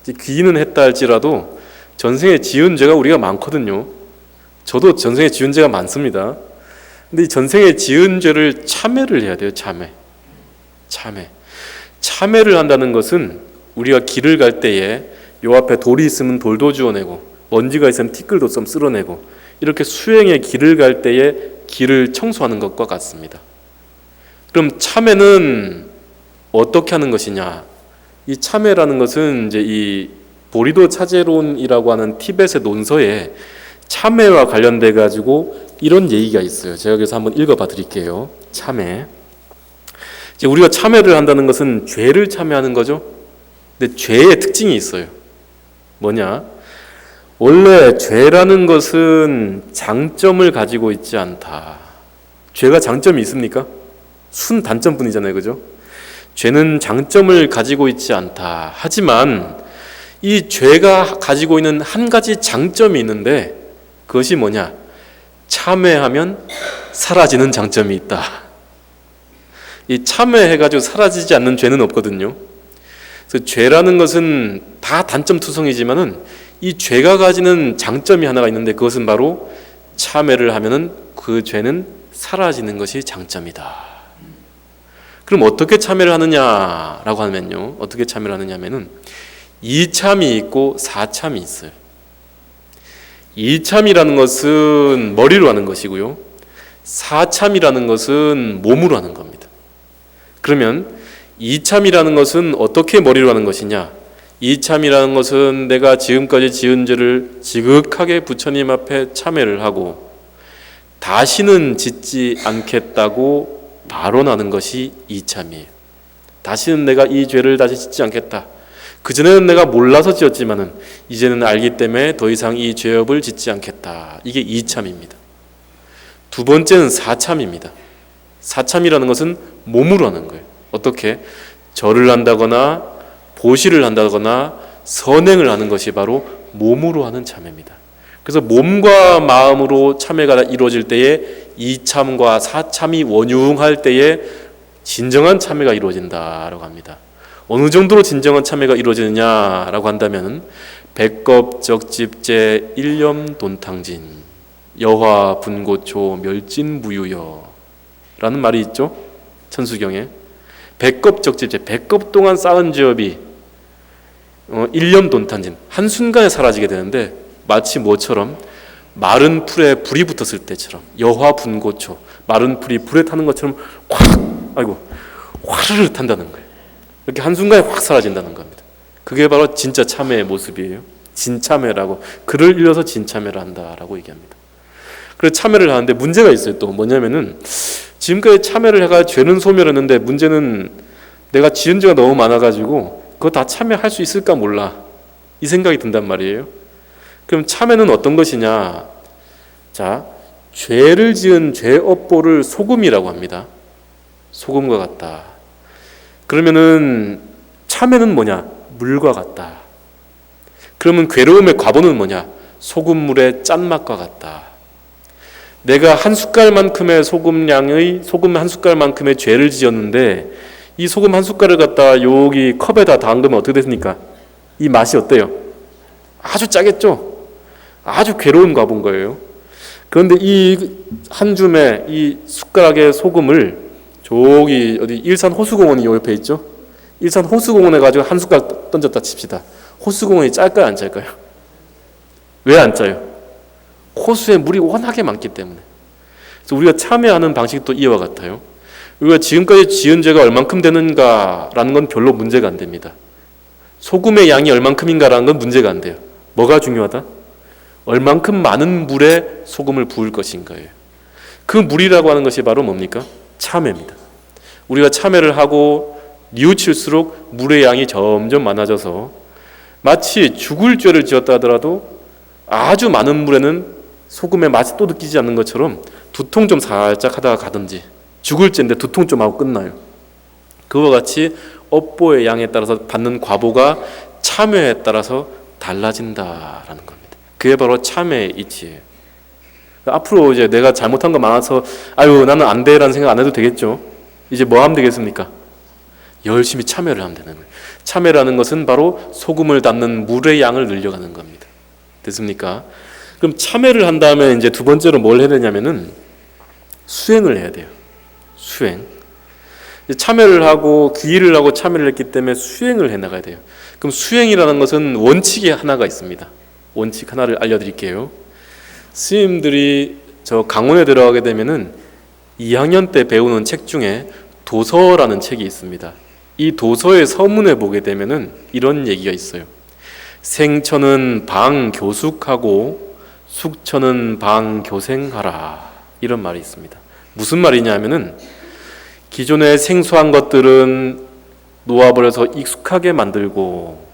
이제 귀의는 했다 할지라도 전생에 지은 죄가 우리가 많거든요. 저도 전생에 지은 죄가 많습니다. 근데 이 전생에 지은 죄를 참회를 해야 돼요. 참회를 한다는 것은 우리가 길을 갈 때에 요 앞에 돌이 있으면 돌도 주워내고 먼지가 있으면 티끌도 좀 쓸어내고 이렇게 수행의 길을 갈 때에 길을 청소하는 것과 같습니다. 그럼 참회는 어떻게 하는 것이냐? 이 참회라는 것은 이제 이 보리도 차제론이라고 하는 티벳의 논서에 참회와 관련돼 가지고 이런 얘기가 있어요. 제가 그래서 한번 읽어봐 드릴게요. 참회. 이제 우리가 참회를 한다는 것은 죄를 참회하는 거죠. 근데 죄의 특징이 있어요. 뭐냐? 원래 죄라는 것은 장점을 가지고 있지 않다. 죄가 장점이 있습니까? 순 단점뿐이잖아요, 그죠? 죄는 장점을 가지고 있지 않다. 하지만 이 죄가 가지고 있는 한 가지 장점이 있는데 그것이 뭐냐? 참회하면 사라지는 장점이 있다. 이 참회해가지고 사라지지 않는 죄는 없거든요. 그래서 죄라는 것은 다 단점투성이지만은 이 죄가 가지는 장점이 하나가 있는데 그것은 바로 참회를 하면은 그 죄는 사라지는 것이 장점이다. 그럼 어떻게 참회를 하느냐라고 하면요, 어떻게 참회를 하느냐면은 이참이 있고 사참이 있어요. 이참이라는 것은 머리로 하는 것이고요, 사참이라는 것은 몸으로 하는 겁니다. 그러면 이참이라는 것은 어떻게 머리로 하는 것이냐? 이참이라는 것은 내가 지금까지 지은 죄를 지극하게 부처님 앞에 참회를 하고 다시는 짓지 않겠다고 발언하는 것이 이참이에요. 다시는 내가 이 죄를 다시 짓지 않겠다. 그전에는 내가 몰라서 지었지만은 이제는 알기 때문에 더 이상 이 죄업을 짓지 않겠다. 이게 이참입니다. 두 번째는 사참입니다. 사참이라는 것은 몸으로 하는 거예요. 어떻게? 절을 한다거나 보시를 한다거나 선행을 하는 것이 바로 몸으로 하는 참회입니다. 그래서 몸과 마음으로 참회가 이루어질 때에 이참과 사참이 원흉할 때에 진정한 참회가 이루어진다라고 합니다. 어느 정도로 진정한 참회가 이루어지느냐라고 한다면 백겁적집제 일념돈탕진 여화 분고초 멸진무유여 라는 말이 있죠. 천수경에. 백겁적집제, 100겁 동안 쌓은 죄업이 일념돈탕진 한순간에 사라지게 되는데 마치 뭐처럼 마른 풀에 불이 붙었을 때처럼 여화 분고초, 마른 풀이 불에 타는 것처럼 화르르 탄다는 거예요. 이렇게 한순간에 확 사라진다는 겁니다. 그게 바로 진짜 참회의 모습이에요. 진참회라고, 글을 읽어서 진참회를 한다라고 얘기합니다. 그래서 참회를 하는데 문제가 있어요. 또 뭐냐면은 지금까지 참회를 해가 죄는 소멸했는데 문제는 내가 지은 죄가 너무 많아가지고 그거 다 참회할 수 있을까 몰라, 이 생각이 든단 말이에요. 그럼 참회는 어떤 것이냐? 자, 죄를 지은 죄업보를 소금이라고 합니다. 소금과 같다. 그러면은 참회는 뭐냐? 물과 같다. 그러면 괴로움의 과보는 뭐냐? 소금물의 짠맛과 같다. 내가 한 숟갈만큼의 소금 한 숟갈만큼의 죄를 지었는데 이 소금 한 숟갈을 갖다 여기 컵에다 담그면 어떻게 됐습니까? 이 맛이 어때요? 아주 짜겠죠? 아주 괴로운 과보인 거예요. 그런데 이 한 줌의 이 숟가락의 소금을 저기 어디 일산 호수공원이 요 옆에 있죠? 일산 호수공원에 가지고 한 숟갈 던졌다 칩시다. 호수공원이 짤까요, 안 짤까요? 왜 안 짜요? 호수에 물이 워낙에 많기 때문에. 그래서 우리가 참회하는 방식도 이와 같아요. 우리가 지금까지 지은 죄가 얼만큼 되는가라는 건 별로 문제가 안 됩니다. 소금의 양이 얼만큼인가라는 건 문제가 안 돼요. 뭐가 중요하다? 얼만큼 많은 물에 소금을 부을 것인가예요. 그 물이라고 하는 것이 바로 뭡니까? 참회입니다. 우리가 참회를 하고 뉘우칠수록 물의 양이 점점 많아져서 마치 죽을 죄를 지었다 하더라도 아주 많은 물에는 소금의 맛이 또 느끼지 않는 것처럼 두통 좀 살짝 하다가 가든지, 죽을 죄인데 두통 좀 하고 끝나요. 그와 같이 업보의 양에 따라서 받는 과보가 참회에 따라서 달라진다라는 겁니다. 그게 바로 참회의 이치예요. 앞으로 이제 내가 잘못한 거 많아서 아유 나는 안 돼라는 생각 안 해도 되겠죠. 이제 뭐 하면 되겠습니까? 열심히 참회를 하면 되는 거예요. 참회라는 것은 바로 소금을 담는 물의 양을 늘려가는 겁니다. 됐습니까? 그럼 참회를 한 다음에 이제 두 번째로 뭘 해야 되냐면은 수행을 해야 돼요. 수행. 참회를 하고 귀의를 하고 참회를 했기 때문에 수행을 해 나가야 돼요. 그럼 수행이라는 것은 원칙이 하나가 있습니다. 원칙 하나를 알려드릴게요. 스님들이 저 강원에 들어가게 되면은 2학년 때 배우는 책 중에 도서라는 책이 있습니다. 이 도서의 서문에 보게 되면은 이런 얘기가 있어요. 생처는 방교숙하고 숙처는 방교생하라, 이런 말이 있습니다. 무슨 말이냐 하면은 기존에 생소한 것들은 놓아버려서 익숙하게 만들고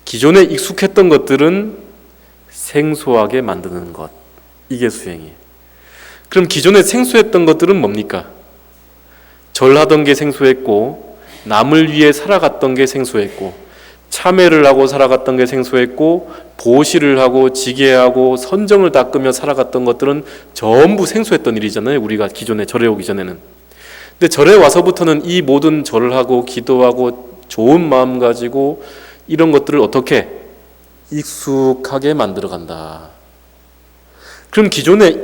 기존에 익숙했던 것들은 생소하게 만드는 것, 이게 수행이에요. 그럼 기존에 생소했던 것들은 뭡니까? 절하던 게 생소했고 남을 위해 살아갔던 게 생소했고 참회를 하고 살아갔던 게 생소했고, 보시를 하고 지게하고 선정을 닦으며 살아갔던 것들은 전부 생소했던 일이잖아요. 우리가 기존에 절에 오기 전에는. 근데 절에 와서부터는 이 모든 절을 하고 기도하고 좋은 마음 가지고 이런 것들을 어떻게 익숙하게 만들어간다. 그럼 기존에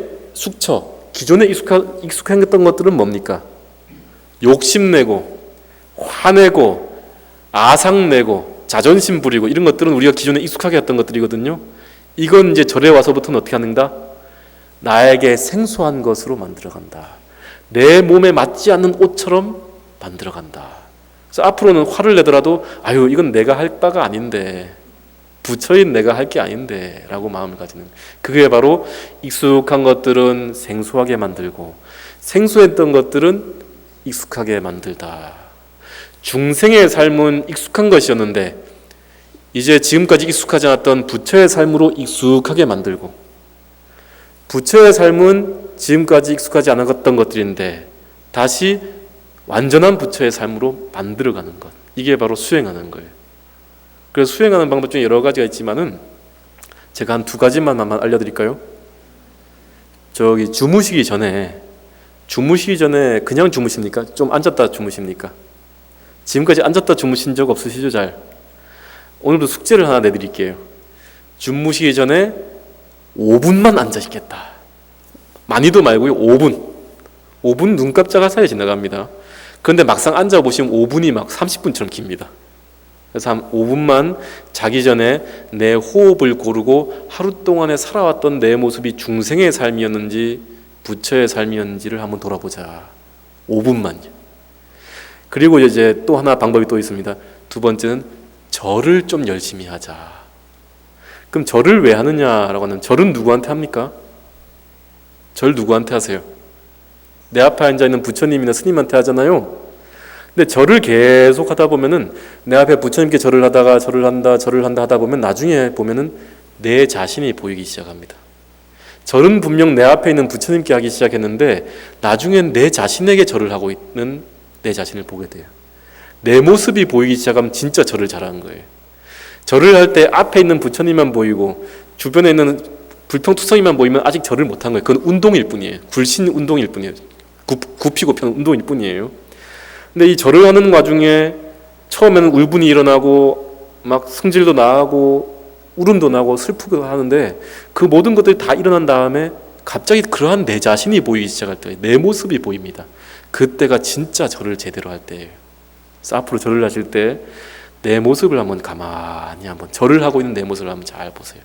기존에 익숙했던 것들은 뭡니까? 욕심내고 화내고 아상내고 자존심 부리고 이런 것들은 우리가 기존에 익숙하게 했던 것들이거든요. 이건 이제 절에 와서부터는 어떻게 하는가? 나에게 생소한 것으로 만들어간다. 내 몸에 맞지 않는 옷처럼 만들어간다. 그래서 앞으로는 화를 내더라도 아유 이건 내가 할 바가 아닌데, 부처인 내가 할 게 아닌데 라고 마음을 가지는, 그게 바로 익숙한 것들은 생소하게 만들고 생소했던 것들은 익숙하게 만들다. 중생의 삶은 익숙한 것이었는데 이제 지금까지 익숙하지 않았던 부처의 삶으로 익숙하게 만들고, 부처의 삶은 지금까지 익숙하지 않았던 것들인데 다시 완전한 부처의 삶으로 만들어가는 것, 이게 바로 수행하는 거예요. 그래서 수행하는 방법 중에 여러 가지가 있지만은 제가 한 두 가지만 알려드릴까요? 주무시기 전에 그냥 주무십니까? 좀 앉았다 주무십니까? 지금까지 앉았다 주무신 적 없으시죠? 잘. 오늘도 숙제를 하나 내드릴게요. 주무시기 전에 5분만 앉아 있겠다. 많이도 말고요. 5분 눈 깜짝할 사이에 지나갑니다. 그런데 막상 앉아보시면 5분이 막 30분처럼 깁니다. 그래서 한 5분만 자기 전에 내 호흡을 고르고 하루 동안에 살아왔던 내 모습이 중생의 삶이었는지 부처의 삶이었는지를 한번 돌아보자. 5분만요. 그리고 이제 또 하나 방법이 또 있습니다. 두 번째는 절을 좀 열심히 하자. 그럼 절을 왜 하느냐라고 하면, 절은 누구한테 합니까? 절 누구한테 하세요? 내 앞에 앉아있는 부처님이나 스님한테 하잖아요. 근데 절을 계속 하다 보면은, 내 앞에 부처님께 절을 하다가 절을 한다 하다 보면 나중에 보면은 내 자신이 보이기 시작합니다. 절은 분명 내 앞에 있는 부처님께 하기 시작했는데 나중엔 내 자신에게 절을 하고 있는 내 자신을 보게 돼요. 내 모습이 보이기 시작하면 진짜 절을 잘하는 거예요. 절을 할 때 앞에 있는 부처님만 보이고 주변에 있는 불평투성이만 보이면 아직 절을 못한 거예요. 그건 운동일 뿐이에요. 불신 운동일 뿐이에요. 굽히고 펴는 운동일 뿐이에요. 근데 이 절을 하는 와중에 처음에는 울분이 일어나고 막 성질도 나고 울음도 나고 슬프기도 하는데, 그 모든 것들이 다 일어난 다음에 갑자기 그러한 내 자신이 보이기 시작할 때, 내 모습이 보입니다. 그때가 진짜 절을 제대로 할 때예요. 그래서 앞으로 절을 하실 때 내 모습을 한번 가만히 한번, 절을 하고 있는 내 모습을 한번 잘 보세요.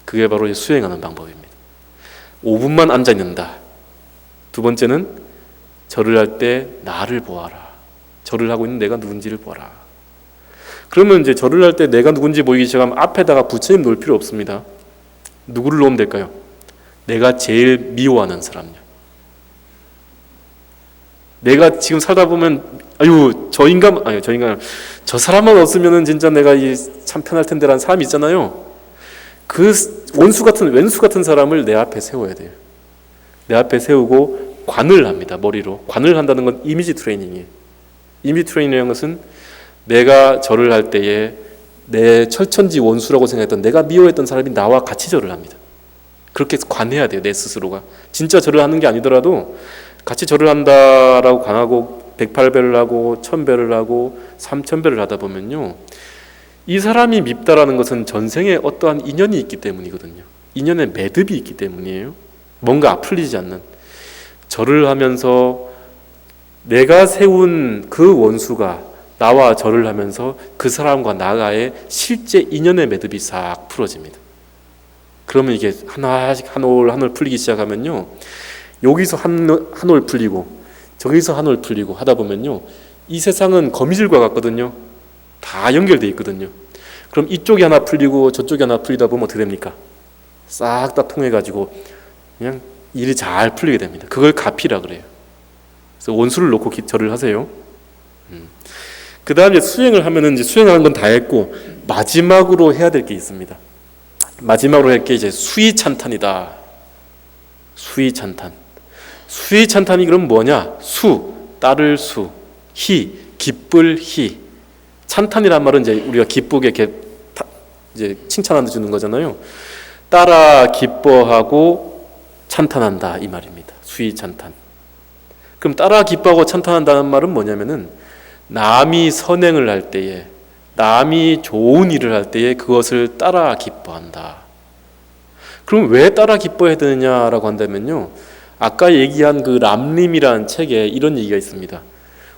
그게 바로 수행하는 방법입니다. 5분만 앉아 있는다. 두 번째는 절을 할 때 나를 보아라. 절을 하고 있는 내가 누군지를 보아라. 그러면 이제 절을 할 때 내가 누군지 보이기 시작하면 앞에다가 부처님 놓을 필요 없습니다. 누구를 놓으면 될까요? 내가 제일 미워하는 사람요. 내가 지금 살다 보면 저 사람만 없으면은 진짜 내가 참 편할 텐데라는 사람이 있잖아요. 그 왼수 같은 사람을 내 앞에 세워야 돼요. 내 앞에 세우고 관을 합니다. 머리로. 관을 한다는 건 이미지 트레이닝이에요. 이미지 트레이닝이라는 것은 내가 절을 할 때에 내 철천지 원수라고 생각했던, 내가 미워했던 사람이 나와 같이 절을 합니다. 그렇게 관해야 돼요. 내 스스로가. 진짜 절을 하는 게 아니더라도 같이 절을 한다라고 관하고 108배를 하고 1000배를 하고 3000배를 하다 보면요, 이 사람이 밉다라는 것은 전생에 어떠한 인연이 있기 때문이거든요. 인연의 매듭이 있기 때문이에요. 뭔가 풀리지 않는. 절을 하면서 내가 세운 그 원수가 나와 절을 하면서 그 사람과 나와의 실제 인연의 매듭이 싹 풀어집니다. 그러면 이게 하나씩 한 올 풀리기 시작하면요, 여기서 한 올 풀리고 저기서 한 올 풀리고 하다 보면요, 이 세상은 거미줄과 같거든요. 다 연결되어 있거든요. 그럼 이쪽이 하나 풀리고 저쪽이 하나 풀리다 보면 어떻게 됩니까? 싹 다 통해가지고 그냥 일이 잘 풀리게 됩니다. 그걸 가피라 그래요. 그래서 원수를 놓고 절을 하세요. 그 다음에 수행을 하면은 이제 수행하는 건 다 했고, 마지막으로 해야 될 게 있습니다. 마지막으로 할 게 이제 수의찬탄이다. 수의찬탄. 수의찬탄이 그럼 뭐냐? 수, 따를 수, 희, 기쁠 희. 찬탄이란 말은 이제 우리가 기쁘게 이렇게 이제 칭찬해 주는 거잖아요. 따라 기뻐하고 찬탄한다 이 말입니다. 수위 찬탄. 그럼 따라 기뻐하고 찬탄한다는 말은 뭐냐면은 남이 선행을 할 때에, 남이 좋은 일을 할 때에 그것을 따라 기뻐한다. 그럼 왜 따라 기뻐해야 되느냐라고 한다면요, 아까 얘기한 그 람림이라는 책에 이런 얘기가 있습니다.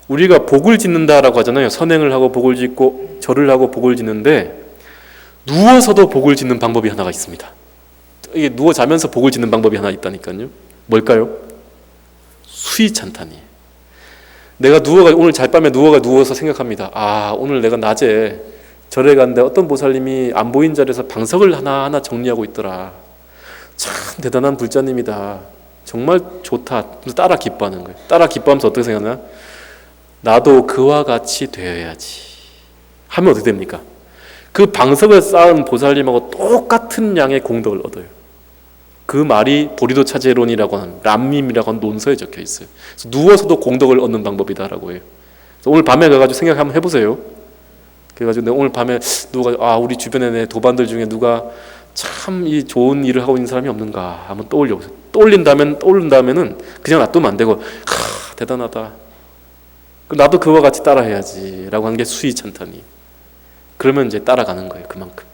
우리가 복을 짓는다라고 하잖아요. 선행을 하고 복을 짓고 절을 하고 복을 짓는데 누워서도 복을 짓는 방법이 하나가 있습니다. 이게 누워 자면서 복을 짓는 방법이 하나 있다니까요. 뭘까요? 수위찬탄이에요. 내가 오늘 잘밤에 누워서 생각합니다. 아, 오늘 내가 낮에 절에 갔는데 어떤 보살님이 안 보인 자리에서 방석을 하나하나 정리하고 있더라. 참 대단한 불자님이다. 정말 좋다. 따라 기뻐하는 거예요. 따라 기뻐하면서 어떻게 생각하나? 나도 그와 같이 되어야지 하면 어떻게 됩니까? 그 방석을 쌓은 보살님하고 똑같은 양의 공덕을 얻어요. 그 말이 보리도 차제론이라고 하는 람림이라고 하는 논서에 적혀 있어요. 그래서 누워서도 공덕을 얻는 방법이다라고 해요. 그래서 오늘 밤에 가가지고 생각 한번 해보세요. 그래가지고 내가 오늘 밤에 누가 우리 주변에 내 도반들 중에 누가 참 이 좋은 일을 하고 있는 사람이 없는가 한번 떠올려보세요. 떠올린다면은 그냥 놔두면 안 되고 대단하다. 나도 그와 같이 따라해야지라고 하는 게 수위찬탄이. 그러면 이제 따라가는 거예요. 그만큼.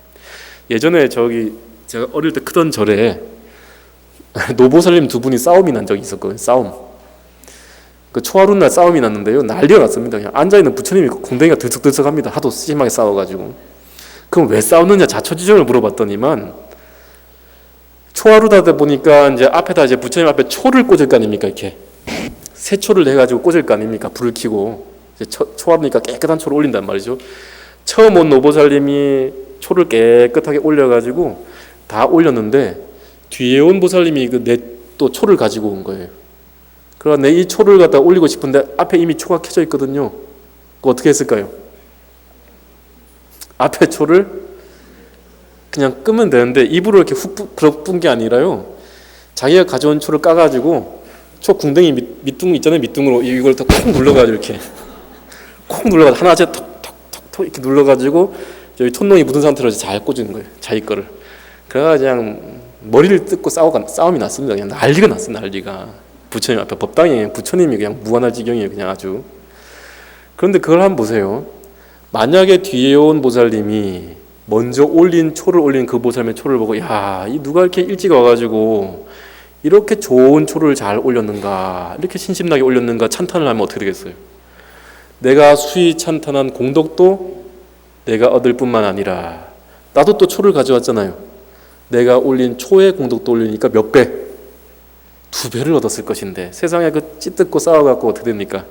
예전에 제가 어릴 때 크던 절에 노보살님 두 분이 싸움이 난 적이 있었거든요. 싸움. 그 초하루 날 싸움이 났는데요. 난리가 났습니다. 그냥 앉아있는 부처님이 궁뎅이가 들썩들썩합니다. 하도 심하게 싸워가지고. 그럼 왜 싸우느냐 자초지종을 물어봤더니만 초하루다 보니까 이제 앞에다 이제 부처님 앞에 초를 꽂을 거 아닙니까? 이렇게 새초를 해가지고 꽂을 거 아닙니까? 불을 켜고 이제 초하루니까 깨끗한 초를 올린단 말이죠. 처음 온 노보살님이 초를 깨끗하게 올려가지고 다 올렸는데 뒤에 온 보살님이 또 초를 가지고 온 거예요. 그러니까 내 이 초를 갖다 올리고 싶은데 앞에 이미 초가 켜져 있거든요. 그거 어떻게 했을까요? 앞에 초를 그냥 끄면 되는데 입으로 이렇게 훅 불어뿐 게 아니라요. 자기가 가져온 초를 까가지고 초 궁뎅이 밑둥 있잖아요. 밑둥으로 이걸 다 콕 눌러가지고 이렇게 콕 눌러가지고 하나씩 톡톡톡 이렇게 눌러가지고 저기 촌농이 묻은 상태로 잘 꽂은 거예요. 자기 거를. 그래가 그냥 머리를 뜯고 싸움이 났습니다. 그냥 난리가 났어요. 난리가. 부처님 앞에 법당에 부처님이 그냥 무한할 지경이에요. 그냥 아주. 그런데 그걸 한번 보세요. 만약에 뒤에 온 보살님이 먼저 초를 올린 그 보살님의 초를 보고 이 누가 이렇게 일찍 와가지고 이렇게 좋은 초를 잘 올렸는가, 이렇게 신심나게 올렸는가 찬탄을 하면 어떻게 되겠어요? 내가 수위 찬탄한 공덕도 내가 얻을 뿐만 아니라 나도 또 초를 가져왔잖아요. 내가 올린 초의 공덕도 올리니까 몇 배? 2배를 얻었을 것인데 세상에 그 찌뜯고 싸워갖고 어떻게 됩니까?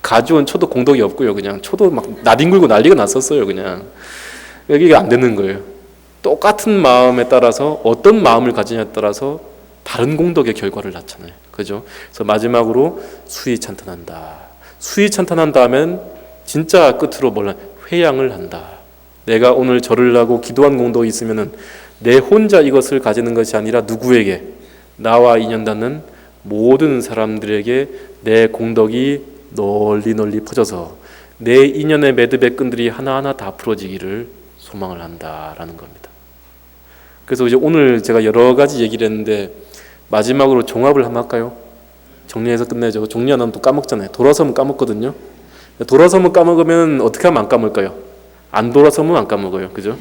가져온 초도 공덕이 없고요. 그냥 초도 막 나뒹굴고 난리가 났었어요. 그냥 여기가 안 되는 거예요. 똑같은 마음에 따라서 어떤 마음을 가지냐에 따라서 다른 공덕의 결과를 낳잖아요. 그죠? 그래서 마지막으로 수위찬탄한다. 수위찬탄한다 하면 진짜 끝으로 회양을 한다. 내가 오늘 절을 하고 기도한 공덕이 있으면은 내 혼자 이것을 가지는 것이 아니라 누구에게? 나와 인연 닿는 모든 사람들에게 내 공덕이 널리 퍼져서 내 인연의 매듭의 끈들이 하나하나 다 풀어지기를 소망을 한다라는 겁니다. 그래서 이제 오늘 제가 여러 가지 얘기를 했는데 마지막으로 종합을 한번 할까요? 정리해서 끝내죠. 정리 안 하면 또 까먹잖아요. 돌아서면 까먹거든요. 돌아서면 까먹으면 어떻게 하면 안 까먹을까요? 안 돌아서면 안 까먹어요. 그죠?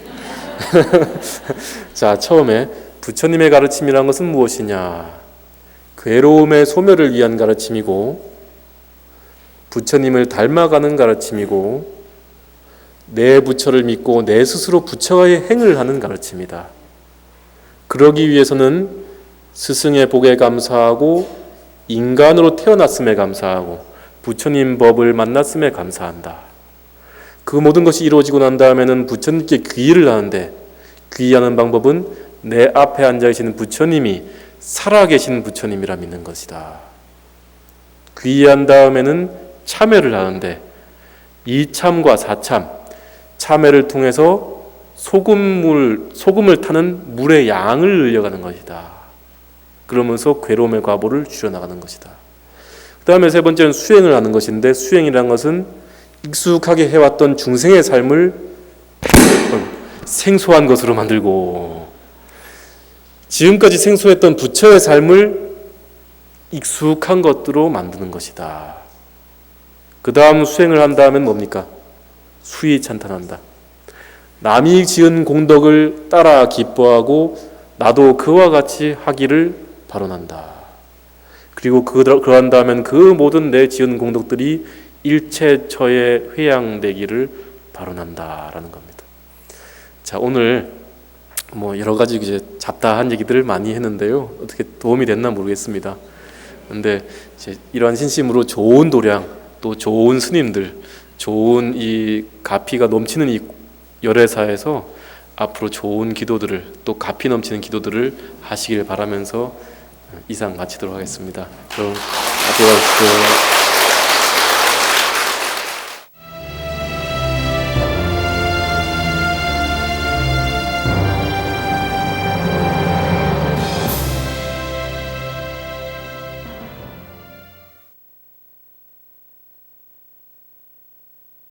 자, 처음에 부처님의 가르침이란 것은 무엇이냐? 괴로움의 소멸을 위한 가르침이고 부처님을 닮아가는 가르침이고 내 부처를 믿고 내 스스로 부처와의 행을 하는 가르침이다. 그러기 위해서는 스승의 복에 감사하고 인간으로 태어났음에 감사하고 부처님 법을 만났음에 감사한다. 그 모든 것이 이루어지고 난 다음에는 부처님께 귀의를 하는데 귀의하는 방법은 내 앞에 앉아계시는 부처님이 살아계신 부처님이라 믿는 것이다. 귀의한 다음에는 참회를 하는데 이참과 사참, 참회를 통해서 소금을 타는 물의 양을 늘려가는 것이다. 그러면서 괴로움의 과보를 줄여나가는 것이다. 그 다음에 세 번째는 수행을 하는 것인데 수행이라는 것은 익숙하게 해왔던 중생의 삶을 생소한 것으로 만들고, 지금까지 생소했던 부처의 삶을 익숙한 것으로 만드는 것이다. 그 다음 수행을 한다 하면 뭡니까? 수위 찬탄한다. 남이 지은 공덕을 따라 기뻐하고 나도 그와 같이 하기를 발언한다. 그리고 그러한다 하면 그 모든 내 지은 공덕들이 일체처에 회양되기를 발언한다라는 겁니다. 자, 오늘 여러 가지 이제 잡다한 얘기들을 많이 했는데요. 어떻게 도움이 됐나 모르겠습니다. 근데 이제 이러한 신심으로 좋은 도량, 또 좋은 스님들, 좋은 이 가피가 넘치는 이 열애사에서 앞으로 좋은 기도들을, 또 가피 넘치는 기도들을 하시길 바라면서 이상 마치도록 하겠습니다. 그럼 앞으로